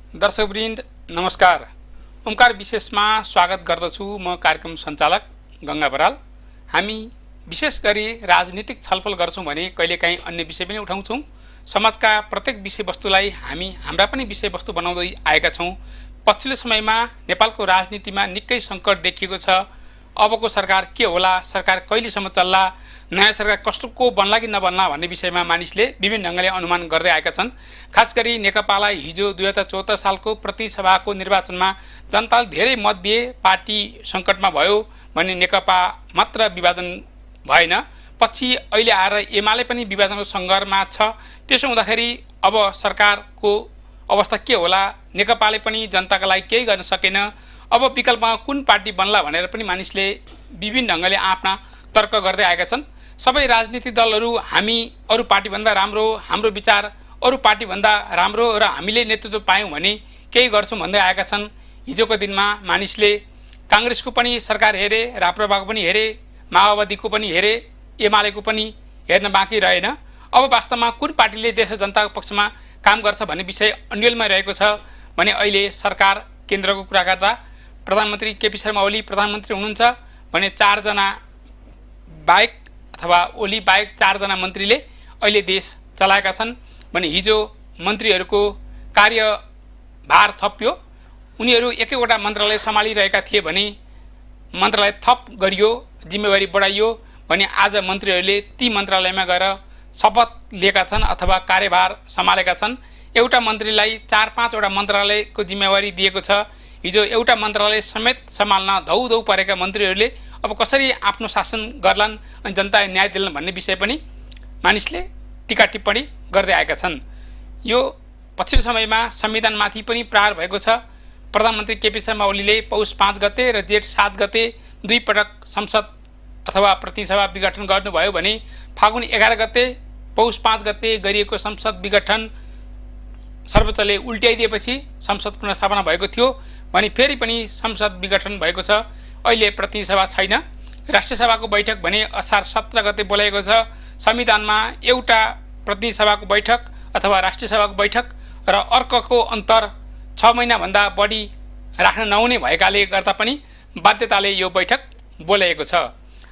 दर्शकवृन्द नमस्कार। ओमकार विशेषमा स्वागत गर्दछु। म कार्यक्रम सञ्चालक गंगा बराल। हामी विशेष गरी राजनीतिक छलफल गर्छौं भने कहिलेकाहीँ अन्य विषय पनि उठाउँछौं। समाजका प्रत्येक विषयवस्तुलाई हामी हाम्रा पनि विषयवस्तु बनाउँदै आएका छौं। पछिल्लो समयमा नेपालको राजनीतिमा निकै संकट देखिएको छ। अबको सरकार के होला, सरकार कहिलेसम्म चल्ला, नयाँ सरकार कस्तोको बन्ला कि नबन्ला भन्ने विषयमा मानिसले विभिन्न ढंगले अनुमान गर्दै आएका छन्। खास गरी नेकपालाई हिजो 2074 सालको प्रतिसभाको निर्वाचनमा जनताले धेरै मत दिए, पार्टी संकटमा भयो भने नेकपा मात्र विभाजन भएन। पछि अहिले आएर एमाले पनि विभाजनको संघर्षमा छ। त्यसो हुँदाखेरि अब सरकारको अवस्था के होला, नेकपाले पनि जनताका लागि केही गर्न सकेन, अब विकल्पमा कुन पार्टी बन्ला भनेर पनि मानिसले विभिन्न ढंगले आफ्ना तर्क गर्दै आएका छन्। सबै राजनीतिक दलहरू हामी अरू पार्टीभन्दा राम्रो, हाम्रो विचार अरू पार्टीभन्दा राम्रो र हामीले नेतृत्व पायौं भने केही गर्छौं भन्दै आएका छन्। हिजोको दिनमा मानिसले कांग्रेसको पनि सरकार हेरे, राप्रपाको पनि हेरे, माओवादीको पनि हेरे, एमालेको पनि हेर्न बाँकी रहेन। अब वास्तवमा कुन पार्टीले देश र जनताको पक्षमा काम गर्छ भन्ने विषय अन्यलमा रहेको छ भने अहिले सरकार केन्द्रको कुरा गर्दा प्रधानमन्त्री केपी शर्मा ओली प्रधानमन्त्री हुनुहुन्छ भने 4 जना बाहेक अथवा ओली बाहेक 4 जना मन्त्रीले अहिले देश चलाएका छन् भने हिजो मन्त्रीहरूको कार्यभार थप्यो। उनीहरू एकैवटा मन्त्रालय सम्हालिरहेका थिए भने मन्त्रालय थप गरियो, जिम्मेवारी बढाइयो भने आज मन्त्रीहरूले ती मन्त्रालयमा गएर शपथ लिएका छन् अथवा कार्यभार सम्हालेका छन्। एउटा मन्त्रीलाई 4-5 वटा मन्त्रालयको जिम्मेवारी दिएको छ। हिजो एउटा मन्त्रालय समेत सम्हाल्न धौधौ परेका मन्त्रीहरूले अब कसरी आफ्नो शासन गर्लान् अनि जनतालाई न्याय दिलान् भन्ने विषय पनि मानिसले टीका टिप्पणी गर्दै आएका छन्। यो पछिल्लो समयमा संविधानमाथि पनि प्रहार भएको छ। प्रधानमन्त्री केपी शर्मा ओलीले पौष 5 गते र जेठ 7 गते दुई पटक संसद अथवा प्रतिसभा विघटन गर्नुभयो भने फागुन 11 गते पौष 5 गते गरिएको संसद विघटन सर्वोच्चले उल्ट्याइदिएपछि संसद पुनर्स्थापना भएको थियो भने फेरि पनि संसद विघटन भएको छ। अहिले प्रतिसभा छैन। राष्ट्रिय सभाको बैठक भने असार 17 गते बोलाएको छ। संविधानमा एउटा प्रतिसभाको बैठक अथवा राष्ट्रिय सभाको बैठक र अर्कोको अन्तर 6 महिनाभन्दा बढी राख्न नहुने भएकाले गर्दा पनि बाध्यताले यो बैठक बोलाएको छ।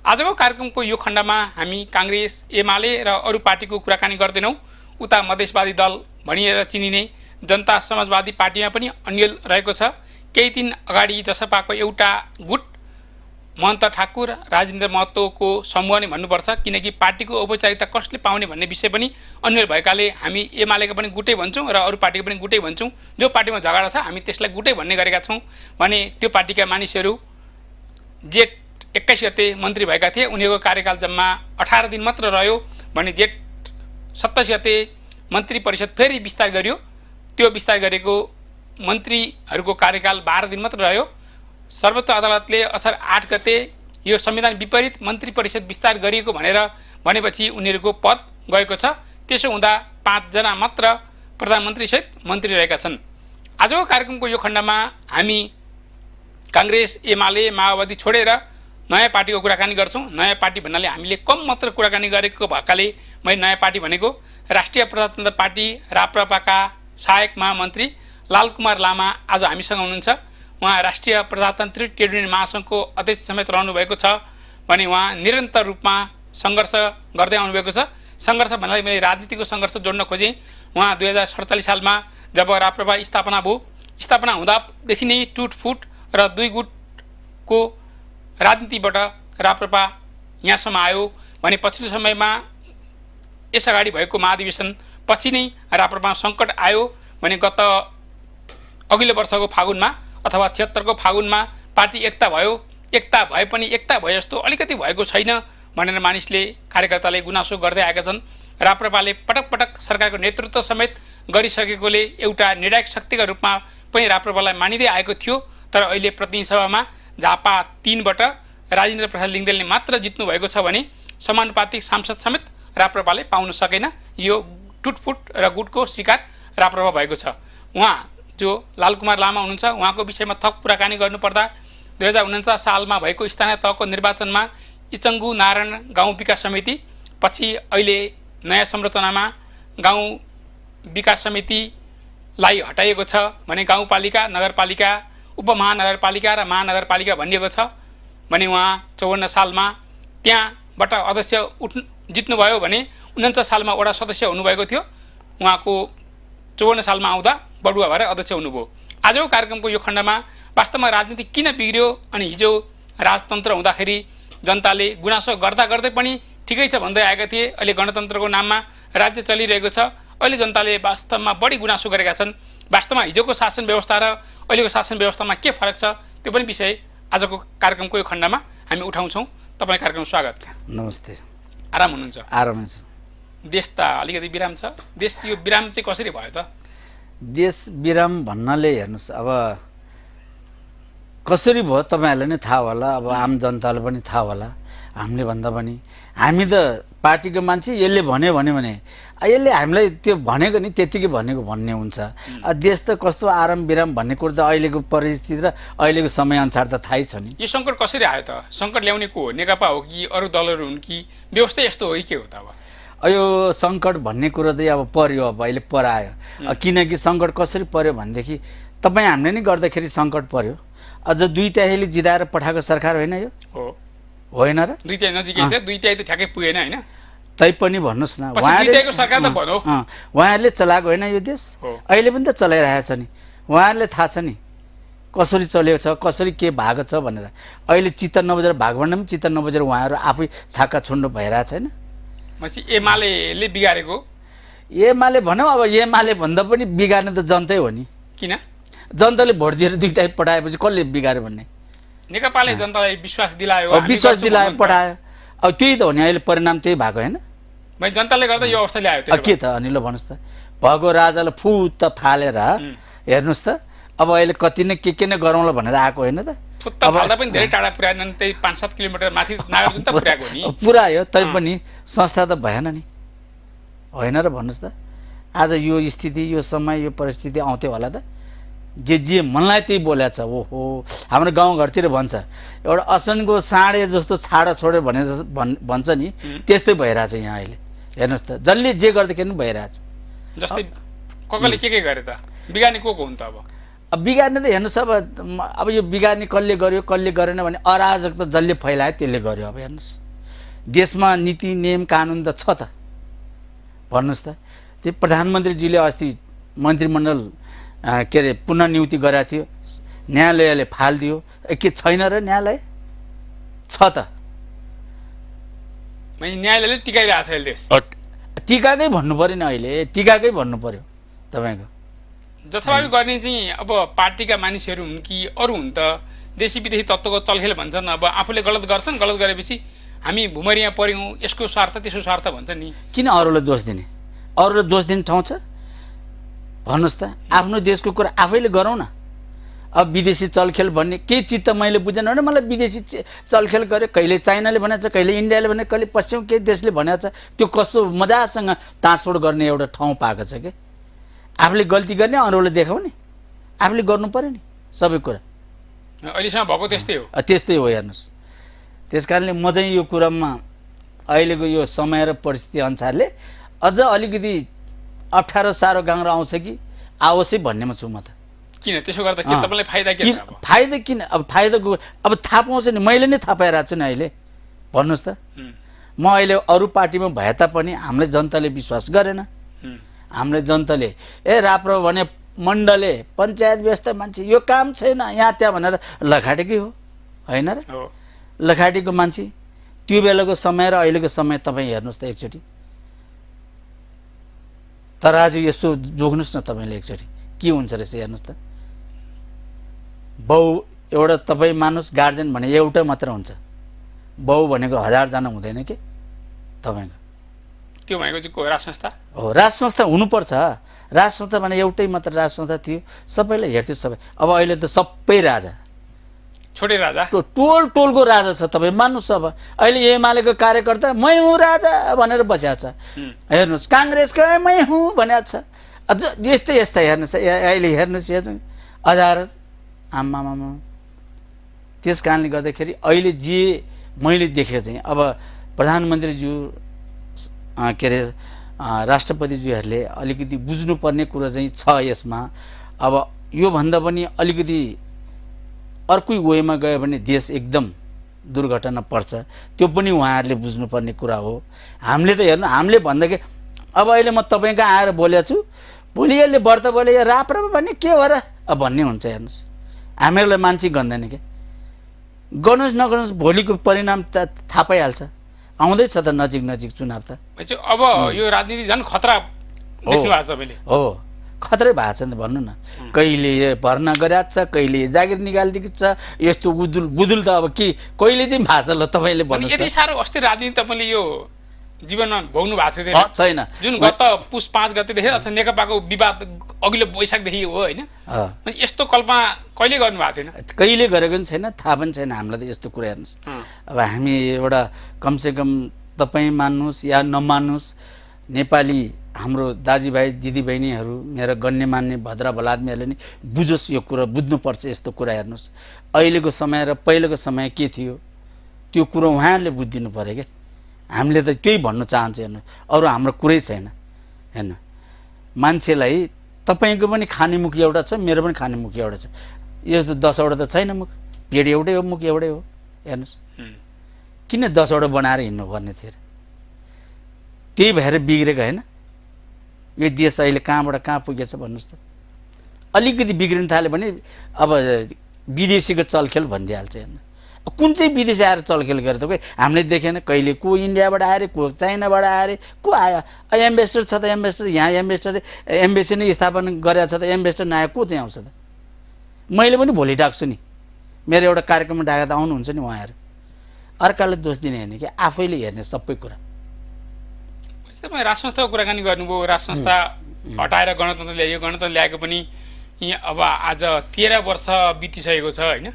आजको कार्यक्रमको यो खण्डमा हामी कांग्रेस, एमाले र अरू पार्टीको कुराकानी गर्दैनौं। उता मधेसवादी दल भनिएर चिनिने जनता समाजवादी पार्टीमा पनि अन्यल रहेको छ। केही दिन अगाडि जसपाको एउटा गुट महन्त ठाकुर, राजेन्द्र महतोको समूह नै भन्नुपर्छ, किनकि पार्टीको औपचारिकता कसले पाउने भन्ने विषय पनि अन्यल भएकाले हामी एमालेको पनि गुटै भन्छौं र अरू पार्टीको पनि गुटै भन्छौं। जो पार्टीमा झगडा छ हामी त्यसलाई गुटै भन्ने गरेका छौं भने त्यो पार्टीका मानिसहरू जेठ 21 गते मन्त्री भएका थिए। उनीहरूको कार्यकाल जम्मा 18 दिन मात्र रह्यो भने जेठ 27 गते मन्त्री परिषद फेरि विस्तार गरियो। त्यो विस्तार गरेको मन्त्रीहरूको कार्यकाल 12 दिन मात्र रह्यो। सर्वोच्च अदालतले असार 8 गते यो संविधान विपरीत मन्त्री परिषद विस्तार गरिएको भनेपछि उनीहरूको पद गएको छ। त्यसो हुँदा 5 जना मात्र प्रधानमन्त्री सहित मन्त्री रहेका छन्। आजको कार्यक्रमको यो खण्डमा हामी कांग्रेस, एमाले, माओवादी छोडेर नयाँ पार्टीको कुराकानी गर्छौं। नयाँ पार्टी भन्नाले हामीले कम मात्र कुराकानी गरेको भएकाले मैले नयाँ पार्टी भनेको। राष्ट्रिय प्रजातन्त्र पार्टी राप्रपाका सहायक महामन्त्री लालकुमार लामा आज हामीसँग हुनुहुन्छ। उहाँ राष्ट्रिय प्रजातान्त्रिक ट्रेड युनियन महासंघको अध्यक्ष समेत रहनु भएको छ भने उहाँ निरन्तर रूपमा सङ्घर्ष गर्दै आउनुभएको छ। सङ्घर्ष भन्नाले मैले राजनीतिको सङ्घर्ष जोड्न खोजेँ। उहाँ 2047 सालमा जब राप्रपा स्थापना भयो, स्थापना हुँदादेखि नै टुटफुट र दुई गुटको राजनीतिबाट राप्रपा यहाँसम्म आयो भने पछिल्लो समयमा यसअगाडि भएको महाधिवेशन पछि नै राप्रपामा सङ्कट आयो भने गत अघिल्लो वर्षको फागुनमा अथवा 76 को फागुनमा पार्टी एकता भयो। एकता भए पनि एकता भए जस्तो अलिकति भएको छैन भनेर मानिसले, कार्यकर्ताले गुनासो गर्दै आएका छन्। राप्रपाले पटक पटक सरकारको नेतृत्व समेत गरिसकेकोले एउटा निर्णायक शक्तिका रूपमा पनि राप्रपालाई मानिँदै आएको थियो। तर अहिले प्रतिनिधि सभामा झापा 3 बाट राजेन्द्र प्रसाद लिङ्गदेलले मात्र जित्नु भएको छ भने समानुपातिक सांसद समेत राप्रपाले पाउन सकेन। यो टुटफुट र गुटको शिकार राप्रपा भएको छ। उहाँ जो लालकुमार लामा हुनुहुन्छ, उहाँको विषयमा थप कुराकानी गर्नुपर्दा 2049 सालमा भएको स्थानीय तहको निर्वाचनमा इचङ्गु नारायण गाउँ विकास समिति पछि अहिले नयाँ संरचनामा गाउँ विकास समिति लाई हटाइएको छ भने गाउँपालिका, नगरपालिका, उपमहानगरपालिका र महानगरपालिका भनिएको छ भने उहाँ 54 सालमा त्यहाँबाट अध्यक्ष जित्नुभयो भने 49 सालमा वडा सदस्य हुनुभएको थियो। उहाँको 54 सालमा आउँदा बडुवा भएर अध्यक्ष हुनुभयो। आजको कार्यक्रमको यो खण्डमा वास्तवमा राजनीति किन बिग्रियो अनि हिजो राजतन्त्र हुँदाखेरि जनताले गुनासो गर्दा गर्दै पनि ठिकै छ भन्दै आएका थिए। अहिले गणतन्त्रको नाममा राज्य चलिरहेको छ। अहिले जनताले वास्तवमा बढी गुनासो गरेका छन्। वास्तवमा हिजोको शासन व्यवस्था र अहिलेको शासन व्यवस्थामा के फरक छ त्यो पनि विषय आजको कार्यक्रमको यो खण्डमा हामी उठाउँछौँ। तपाईँ कार्यक्रम स्वागत छ। नमस्ते। आराम हुनुहुन्छ? आरामै छु। देश त अलिकति बिराम छ। देश यो बिराम चाहिँ कसरी भयो त? देश बिराम भन्नाले हेर्नुहोस्, अब कसरी भयो तपाईँहरूलाई नै थाहा होला, अब आम जनतालाई पनि थाहा होला। हामीले भन्दा पनि हामी त पार्टीको मान्छे, यसले भन्यो भने यसले हामीलाई त्यो भनेको नि त्यतिकै भनेको भन्ने हुन्छ। देश त कस्तो आराम बिराम भन्ने कुरो त अहिलेको परिस्थिति र अहिलेको समयअनुसार त थाहै छ नि। यो सङ्कट कसरी आयो त? सङ्कट ल्याउने को हो? नेकपा हो कि अरू दलहरू हुन् कि व्यवस्था यस्तो हो कि के हो त? अब यो सङ्कट भन्ने कुरो चाहिँ अब पर्यो, अब अहिले परायो। किनकि सङ्कट कसरी पर्यो भनेदेखि तपाईँ हामीले नै गर्दाखेरि सङ्कट पर्यो। अझ 2 तिहाईले जिताएर पठाएको सरकार होइन यो? होइन र? 2 तिहाई नजिकै थियो, 2 तिहाई त ठ्याक्कै पुगेन होइन? तैपनि भन्नुहोस् न, उहाँहरूले चलाएको होइन यो देश? अहिले पनि त चलाइरहेको छ नि। उहाँहरूले थाहा छ नि कसरी चलेको छ, कसरी के भएको छ भनेर। अहिले चित्त नबुझेर भागभण्ड पनि चित्त नबुझेर उहाँहरू आफै छाक्का छुन्डो भइरहेको छैन? एमाले बिगारेको? एमाले भनौँ, अब एमाले भन्दा पनि बिगार्ने त जनतै हो नि। किन? जनताले भोट दिएर 2 तिहाई पठाएपछि कसले बिगार्यो भन्ने? नेकपाले जनतालाई विश्वास दिलायो, विश्वास दिलायो, पठायो। अब त्यही त हो नि, अहिले परिणाम त्यही भएको होइन? जनताले गर्दा यो अवस्था ल्यायो के त अनि? ल भन्नुहोस् त। भएको राजालाई फुत्त फालेर हेर्नुहोस् त, अब अहिले कति नै के नै गरौँला भनेर आएको होइन त? फुत्त फाल्दा पनि धेरै टाढा पुर्याएनन्, त्यही 5-7 किलोमिटर माथि नागार्जुन त पुर्याएको नि। पुर्यायो, तैपनि संस्था त भएन नि, होइन र? भन्नुहोस् त। आज यो स्थिति, यो समय, यो परिस्थिति आउँथ्यो होला त? जे मनलाई त्यही बोलेको छ। ओहो, हाम्रो गाउँघरतिर भन्छ एउटा असनको साँडे जस्तो छाडा छोड्यो भन्छ नि, त्यस्तै भइरहेछ यहाँ अहिले। हेर्नुहोस् त, जसले जे गर्दाखेरि पनि भइरहेछ। जस्तै कसले के गरे त? बिगार्ने को हुन् त? अब बिगार्ने त हेर्नुहोस्, अब यो बिगार्ने कसले गर्यो कसले गरेन भने अराजक त जसले फैलायो त्यसले गर्यो। अब हेर्नुहोस्, देशमा नीति नियम कानुन त छ त, भन्नुहोस् त। त्यो प्रधानमन्त्रीजीले अस्ति मन्त्रीमण्डल के अरे पुनर्नियुक्ति गरेको थियो, न्यायालयले फालिदियो। के छैन र? न्यायालय छ त। न्यायालयले टिकाइरहेको छ अहिले देश। टिकाकै भन्नु पर्यो नि, अहिले टिकाकै भन्नु पर्यो तपाईँको। जथाभावी गर्ने चाहिँ अब पार्टीका मानिसहरू हुन् कि अरू हुन् त? देशी विदेशी तत्त्वको चलखेल भन्छन्। अब आफूले गलत गर्छन्, गलत गरेपछि हामी भुमरिया पर्यौँ, यसको स्वार्थ त्यसको स्वार्थ भन्छ नि। किन अरूलाई दोष दिने? अरूलाई दोष दिने ठाउँ छ? भन्नुहोस् त। आफ्नो देशको कुरा आफैले गरौँ न। अब विदेशी चलखेल भन्ने केही चित्त मैले बुझेन भने मलाई विदेशी चलखेल गर्यो, कहिले चाइनाले भनेको छ, कहिले इन्डियाले भने, कहिले पश्चिम केही देशले भनेको छ। त्यो कस्तो मजासँग ट्रान्सपोर्ट गर्ने एउटा ठाउँ पाएको छ कि आफूले गल्ती गर्ने, अरूले देखाउने, आफूले गर्नु पर्यो नि सबै कुरा। अहिलेसम्म भएको त्यस्तै हो। त्यस्तै हो, हेर्नुहोस्। त्यस कारणले म चाहिँ यो कुरामा अहिलेको यो समय र परिस्थिति अनुसारले अझ अलिकति अप्ठ्यारो साह्रो गाह्रो आउँछ कि आवश्यक भन्नेमा छु म त। किन त्यसो गर्दा के तपाईँलाई फाइदा के छ? फाइदा किन? अब फाइदाको अब थाहा पाउँछ नि, मैले नै थाहा पाइरहेको छु नि अहिले। भन्नुहोस् त, म अहिले अरू पार्टीमा भए तापनि हामीलाई जनताले विश्वास गरेन। हामीलाई जनताले राप्रो भने मण्डले पञ्चायत व्यवस्था मान्छे यो काम छैन यहाँ त्यहाँ भनेर लखाटेकै हो, होइन र? लखाटेको मान्छे। त्यो बेलाको समय र अहिलेको समय तपाईँ हेर्नुहोस् त एकचोटि। तराजु यसो जोग्नुहोस् न तपाईँले एकचोटि, के हुन्छ रहेछ हेर्नुहोस् त। बाउ एउटा तपाईँ मानुस्, गार्जेन भने एउटा मात्र हुन्छ, बाउ भनेको 1000 जना हुँदैन के तपाईँको? त्यो भनेको चाहिँ को? राज संस्था हो। राज संस्था हुनुपर्छ। राज संस्था भने एउटै मात्र राज संस्था थियो, सबैलाई हेर्थ्यो सबै। अब अहिले त सबै राजा, छोटे राजा, टोल टोलको राजा छ। तपाईँ मान्नुहोस्, अब अहिले एमालेको कार्यकर्ता मै हुँ राजा भनेर बसेको छ। हेर्नुहोस्, काङ्ग्रेसको मै हुँ भनेको छ। अझ यस्तै यस्ता हेर्नुहोस्, अहिले हेर्नुहोस् अदारत आम्मामा। त्यस कारणले गर्दाखेरि अहिले जे मैले देखेको चाहिँ अब प्रधानमन्त्रीज्यू के अरे राष्ट्रपतिज्यूहरूले अलिकति बुझ्नुपर्ने कुरा चाहिँ छ यसमा। अब योभन्दा पनि अलिकति अर्कै वेमा गयो भने देश एकदम दुर्घटना पर्छ, त्यो पनि उहाँहरूले बुझ्नुपर्ने कुरा हो। हामीले त हेर्नु, हामीले भन्दाखेरि अब अहिले म तपाईँको आएर बोलेको छु, भोलि यसले व्रत बोले राप्र भने के हो र भन्ने हुन्छ। हेर्नुहोस्, हामीहरूलाई मान्छे गन्दैन क्या, गर्नुहोस् नगर्नुहोस् भोलिको परिणाम त थाहा पाइहाल्छ। आउँदैछ त नजिक नजिक चुनाव त। अब यो राजनीति झन् खतरा देख्नु भएको छ तपाईँले। हो, खतरै भएको छ नि त, भन्नु न। कहिले भर्ना गरिरहेको छ, कहिले जागिर निकालिदिएको छ, यस्तो बुदुल त अब के कहिले चाहिँ भएको छ ल तपाईँले भन्नु। यति साह्रो अस्ति राजनीति तपाईँले यो जीवनमा भोग्नु भएको थियो छैन? जुन गत पुस 5 गतेदेखि अथवा नेकपाको विवाद अघिल्लो वैशाखदेखि हो होइन, यस्तो कल्पना कहिले गर्नु भएको थिएन? कहिले गरेको पनि छैन, थाहा पनि छैन हामीलाई त यस्तो कुरा। हेर्नुहोस्, अब हामी एउटा कमसेकम तपाईँ मान्नुहोस् या नमान्नुहोस्, नेपाली हाम्रो दाजुभाइ दिदीबहिनीहरू, मेरो गण्यमान्य भद्रा भलादमीहरूले नि बुझोस् यो कुरा, बुझ्नुपर्छ यस्तो कुरा। हेर्नुहोस्, अहिलेको समय र पहिलेको समय के थियो त्यो कुरो उहाँहरूले बुझिदिनु पऱ्यो क्या। हामीले त त्यही भन्नु चाहन्छ। हेर्नु, अरू हाम्रो कुरै छैन। हेर्नु, मान्छेलाई तपाईँको पनि खाने मुख एउटा छ, मेरो पनि खाने मुख एउटा छ। यो त 10 वटा त छैन मुख, पेट एउटै हो, मुख एउटै हो। हेर्नुहोस्, किन 10 वटा बनाएर हिँड्नुपर्ने थियो? त्यही भएर बिग्रेको होइन यो देश। अहिले कहाँबाट कहाँ पुगेछ भन्नुहोस् त। अलिकति बिग्रिन थाल्यो भने अब विदेशीको चलखेल भनिदिइहाल्छ। हेर्नु, कुन चाहिँ विदेशी आएर चलखेल गरेर त कोही हामीले देखेन। कहिले को इन्डियाबाट आएर, को चाइनाबाट आएर, को आयो। एम्बेसडर छ त, एम्बेसडर यहाँ एम्बेसी नै स्थापना गरेको छ त, एम्बेसडर नआएको को चाहिँ आउँछ त? मैले पनि भोलि डाक्छु नि, मेरो एउटा कार्यक्रममा डाका त आउनुहुन्छ नि उहाँहरू। अर्कालाई दोष दिने होइन कि आफैले हेर्ने सबै कुरा। तपाईँ राजसंस्थाको कुराकानी गर्नुभयो, राजसंस्था हटाएर गणतन्त्र ल्यायो, गणतन्त्र ल्याएको पनि यहाँ अब आज 13 वर्ष बितिसकेको छ होइन।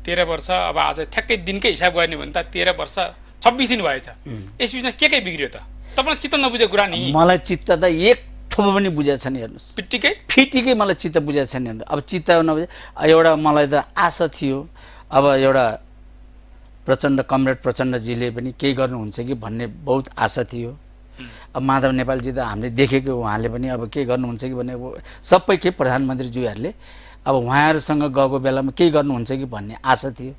13 वर्ष अब आज ठ्याक्कै दिनकै हिसाब गर्ने भने त 13 वर्ष 26 दिन भएछ। यस बिचमा के बिग्रियो त? तपाईँलाई चित्त नबुझेको कुरा नि? मलाई चित्त त एक थोपो पनि बुझेको छैन। हेर्नुहोस्, फिटिकै मलाई चित्त बुझेको छैन। हेर्नु, अब चित्त नबुझे एउटा मलाई त आशा थियो, अब एउटा प्रचण्ड कमरेड प्रचण्डजीले पनि केही गर्नुहुन्छ कि भन्ने बहुत आशा थियो। अब माधव नेपालजी त हामीले देखेको, उहाँले पनि अब के गर्नुहुन्छ कि भन्ने सबै के प्रधानमन्त्रीज्यूहरूले अब उहाँहरूसँग गएको बेलामा केही गर्नुहुन्छ कि भन्ने आशा थियो।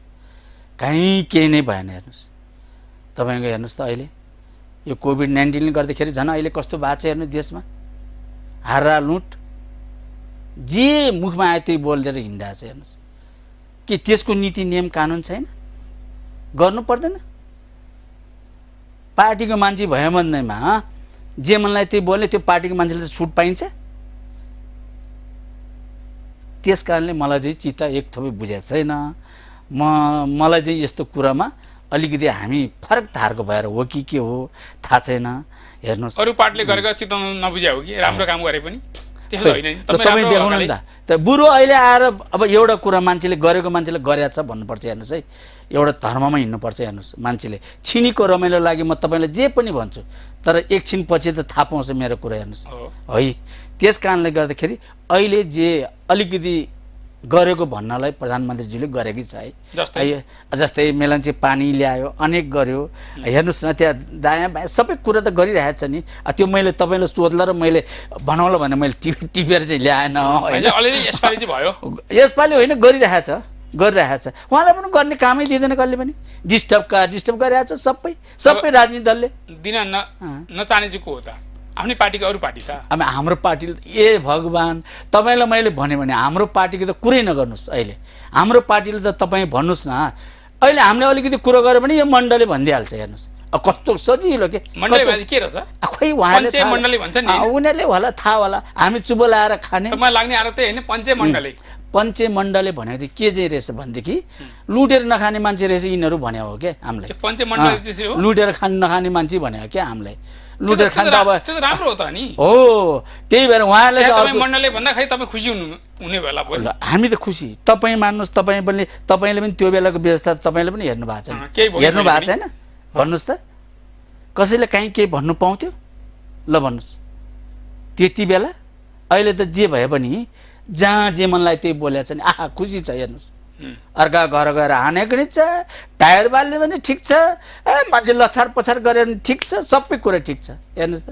कहीँ केही नै भएन। हेर्नुहोस्, तपाईँको हेर्नुहोस् त अहिले यो कोभिड-19ले गर्दाखेरि झन् अहिले कस्तो भएको छ हेर्नु देशमा। हारा लुट जे मुखमा आयो त्यही बोलेर हिँडिरहेको छ। हेर्नुहोस्, के त्यसको नीति नियम कानुन छैन? गर्नु पर्दैन? पार्टीको मान्छे भयो भन्दैमा जे मनलाई त्यही बोल्ने, त्यो पार्टीको मान्छेले त छुट पाइन्छ? त्यस कारणले मलाई चाहिँ चित्त एक थोपै बुझेको छैन। मलाई चाहिँ यस्तो कुरामा अलिकति हामी फरक धारको भएर हो कि के हो थाहा छैन। हेर्नुहोस्, अरू पार्टीले गरेको चित्त नबुझ्या हो कि राम्रो काम गरे पनि त्यसो होइन नि? तपाईँ देखाउनु नि त। बुढो अहिले आएर अब एउटा कुरा मान्छेले गरेको मान्छेले गरेछ भन्नुपर्छ। हेर्नुहोस् है, एउटा धर्ममा हिँड्नुपर्छ। हेर्नुहोस्, मान्छेले छिनीको रमाइलो लागि म तपाईँलाई जे पनि भन्छु, तर एकछिन पछि त थाहा पाउँछ मेरो कुरा। हेर्नुहोस् है, त्यस कारणले गर्दाखेरि अहिले जे अलिकति गरेको भन्नलाई प्रधानमन्त्रीज्यूले गरेकै छ है। जस्तै मेलम्ची पानी ल्यायो, अनेक गर्यो। हेर्नुहोस् न, त्यहाँ दायाँ बायाँ सबै कुरा त गरिरहेछ नि। त्यो मैले तपाईँलाई सोध्ला र मैले भनौँला भने मैले टिपेर चाहिँ ल्याएन। यसपालि होइन, गरिरहेछ। उहाँलाई पनि गर्ने कामै दिँदैन कहिले पनि। डिस्टर्ब गरिरहेछ सबै राजनीतिक दलले। दिन नचाहने चाहिँ को हो त? आफ्नै पार्टीको अरू पार्टी त? अब हाम्रो पार्टीले ए भगवान्, तपाईँलाई मैले भने हाम्रो पार्टीको त कुरै नगर्नुहोस्। अहिले हाम्रो पार्टीले त तपाईँ भन्नुहोस् न, अहिले हामीले अलिकति कुरो गऱ्यो भने यो मण्डलले भनिदिइहाल्छ। हेर्नुहोस्, कस्तो सजिलो के खोइ उहाँले उनीहरूले होला थाहा होला। हामी चुबो लाएर खाने लाग्ने आरोप होइन। पञ्चेमण्डलले भनेको चाहिँ के चाहिँ रहेछ भनेदेखि लुटेर नखाने मान्छे रहेछ यिनीहरू भन्यो हो क्या हामीलाई। लुटेर नखाने मान्छे भन्यो क्या हामीलाई। लुटेर खान्छ अब राम्रो हो त नि। हो, त्यही भएर उहाँले मण्डलले भन्दाखेरि तपाईँ खुसी हुने बेला हामी त खुसी। तपाईँ मान्नुहोस्, तपाईँले पनि त्यो बेलाको व्यवस्था तपाईँले पनि हेर्नु भएको छैन। हेर्नु भएको छैन? भन्नुहोस् त, कसैले कहीँ केही भन्नु पाउँथ्यो? ल भन्नुहोस्, त्यति बेला। अहिले त जे भए पनि जहाँ जे मनलाई त्यही बोलेको छ नि, आहा खुसी छ। हेर्नुहोस्, अर्का घर गएर हानेको नि छ, टायर बाल्ने पनि ठिक छ, मान्छे लछार पछार गरेर पनि ठिक छ, सबै कुरा ठिक छ। हेर्नुहोस् त,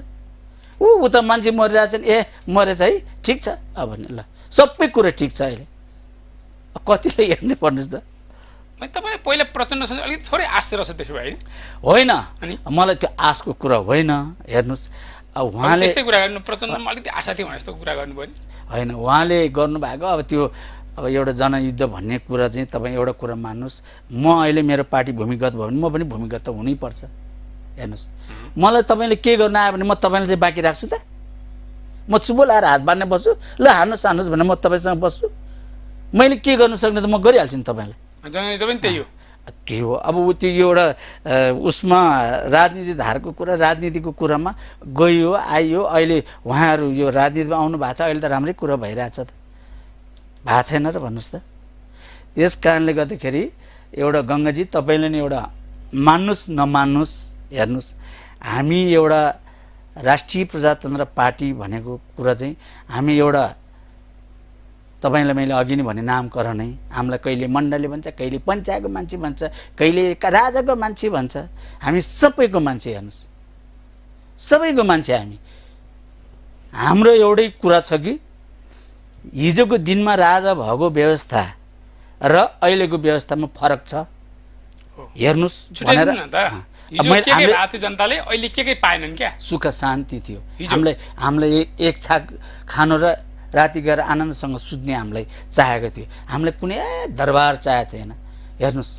ऊ त मान्छे मरिरहेछन्, ए मरेछ है, ठिक छ अब भने ल सबै कुरा ठिक छ अहिले। कतिले हेर्ने पर्नुहोस् त। तपाईँले पहिला प्रचण्डसँग अलिकति थोरै आश रहेछ त्यसो भए होइन, मलाई त्यो आशको कुरा होइन। हेर्नुहोस् उहाँले त्यस्तै कुरा गर्नु, प्रचण्डमा अलिकति आशा थियो भने जस्तो कुरा गर्नुभयो नि। होइन, उहाँले गर्नुभएको अब त्यो अब एउटा जनयुद्ध भन्ने कुरा चाहिँ तपाईँ एउटा कुरा मान्नुहोस्, म अहिले मेरो पार्टी भूमिगत भयो भने म पनि भूमिगत त हुनैपर्छ। हेर्नुहोस्, मलाई तपाईँले के गर्न आयो भने म तपाईँलाई चाहिँ बाँकी राख्छु त? म चुबो लाएर हात बाँध्ने बस्छु, ल हान्नुहोस् भने म तपाईँसँग बस्छु? मैले के गर्नु सक्ने त म गरिहाल्छु नि तपाईँलाई। जनयुद्ध पनि त्यही हो। त्यही हो। अब त्यो एउटा उसमा राजनीति धारको कुरा, राजनीतिको कुरामा गइयो आइयो। अहिले उहाँहरू यो राजनीतिमा आउनु भएको छ, अहिले त राम्रै कुरा भइरहेछ त, भएको छैन र भन्नुहोस् त। त्यस कारणले गर्दाखेरि एउटा गङ्गाजी तपाईँले नि एउटा मान्नुहोस् नमान्नुहोस्, हेर्नुहोस् हामी एउटा राष्ट्रिय प्रजातन्त्र पार्टी भनेको कुरा चाहिँ हामी एउटा तपाईँलाई मैले अघि नै भने नामकरणै, हामीलाई कहिले मण्डलले भन्छ, कहिले पञ्चायतको मान्छे भन्छ, कहिले राजाको मान्छे भन्छ। हामी सबैको मान्छे, हेर्नुहोस् सबैको मान्छे हामी। हाम्रो एउटै कुरा छ कि हिजोको दिनमा राजा भएको व्यवस्था र अहिलेको व्यवस्थामा फरक छ। हेर्नुहोस् भनेर जनताले अहिले के पाएनन् क्या, सुख शान्ति थियो। हामीलाई एक छाक खानु र राति गएर आनन्दसँग सुत्ने हामीलाई चाहेको थियो। हामीलाई कुनै दरबार चाहेको थिएन। हेर्नुहोस्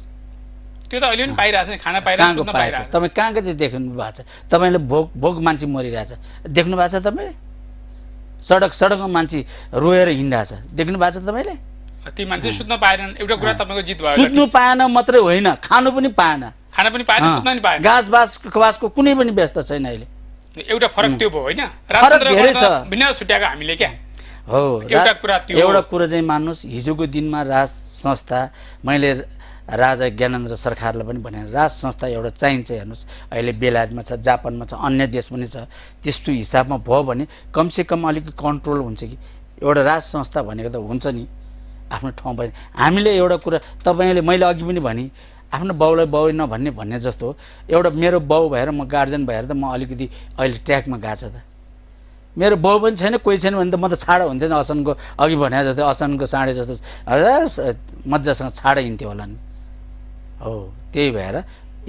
त्यो त अहिले पनि पाइरहेछ, खाना पाइरहेछ, सुत्न पाइरहेछ। तपाईँ कहाँको चाहिँ देख्नु भएको छ? तपाईँले भोग मान्छे मरिरहेछ देख्नु भएको छ? तपाईँले सडकमा मान्छे रोएर हिँडिरहेछ देख्नु भएको छ तपाईँले? ती मान्छे सुत्न पाएनन्, एउटा कुरा तपाईँको जित भयो। सुत्नु पाएन मात्रै होइन, खानु पनि पाएन, खाना पनि पाएन, सुत्न पनि पाएन। घाँसको कुनै पनि व्यवस्था छैन अहिले। एउटा फरक त्यो भयो होइन, फरक धेरै छ। भिन्न छुट्याएको हामीले क्या हो। एउटा कुरा चाहिँ मान्नुहोस्, हिजोको दिनमा राज संस्था, मैले राजा ज्ञानेन्द्र सरकारलाई पनि भने राज संस्था एउटा चाहिन्छ। हेर्नुहोस् अहिले बेलायतमा छ, जापानमा छ, अन्य देश पनि छ। त्यस्तो हिसाबमा भयो भने कमसेकम अलिकति कन्ट्रोल हुन्छ कि एउटा राज संस्था भनेको त हुन्छ नि आफ्नो ठाउँमा। हामीले एउटा कुरा तपाईँले मैले अघि पनि भने आफ्नो बाउलाई बाउ नभन्ने जस्तो हो। एउटा मेरो बाउ भएर म गार्जियन भएर त म अलिकति अहिले ट्र्याकमा गएको छ त। मेरो बाउ पनि छैन, कोही छैन भने त म त छाडा हुन्थेन। असनको अघि भने जस्तो असनको साँडे जस्तो मजासँग छाडा हिँड्थ्यो होला नि। हो, त्यही भएर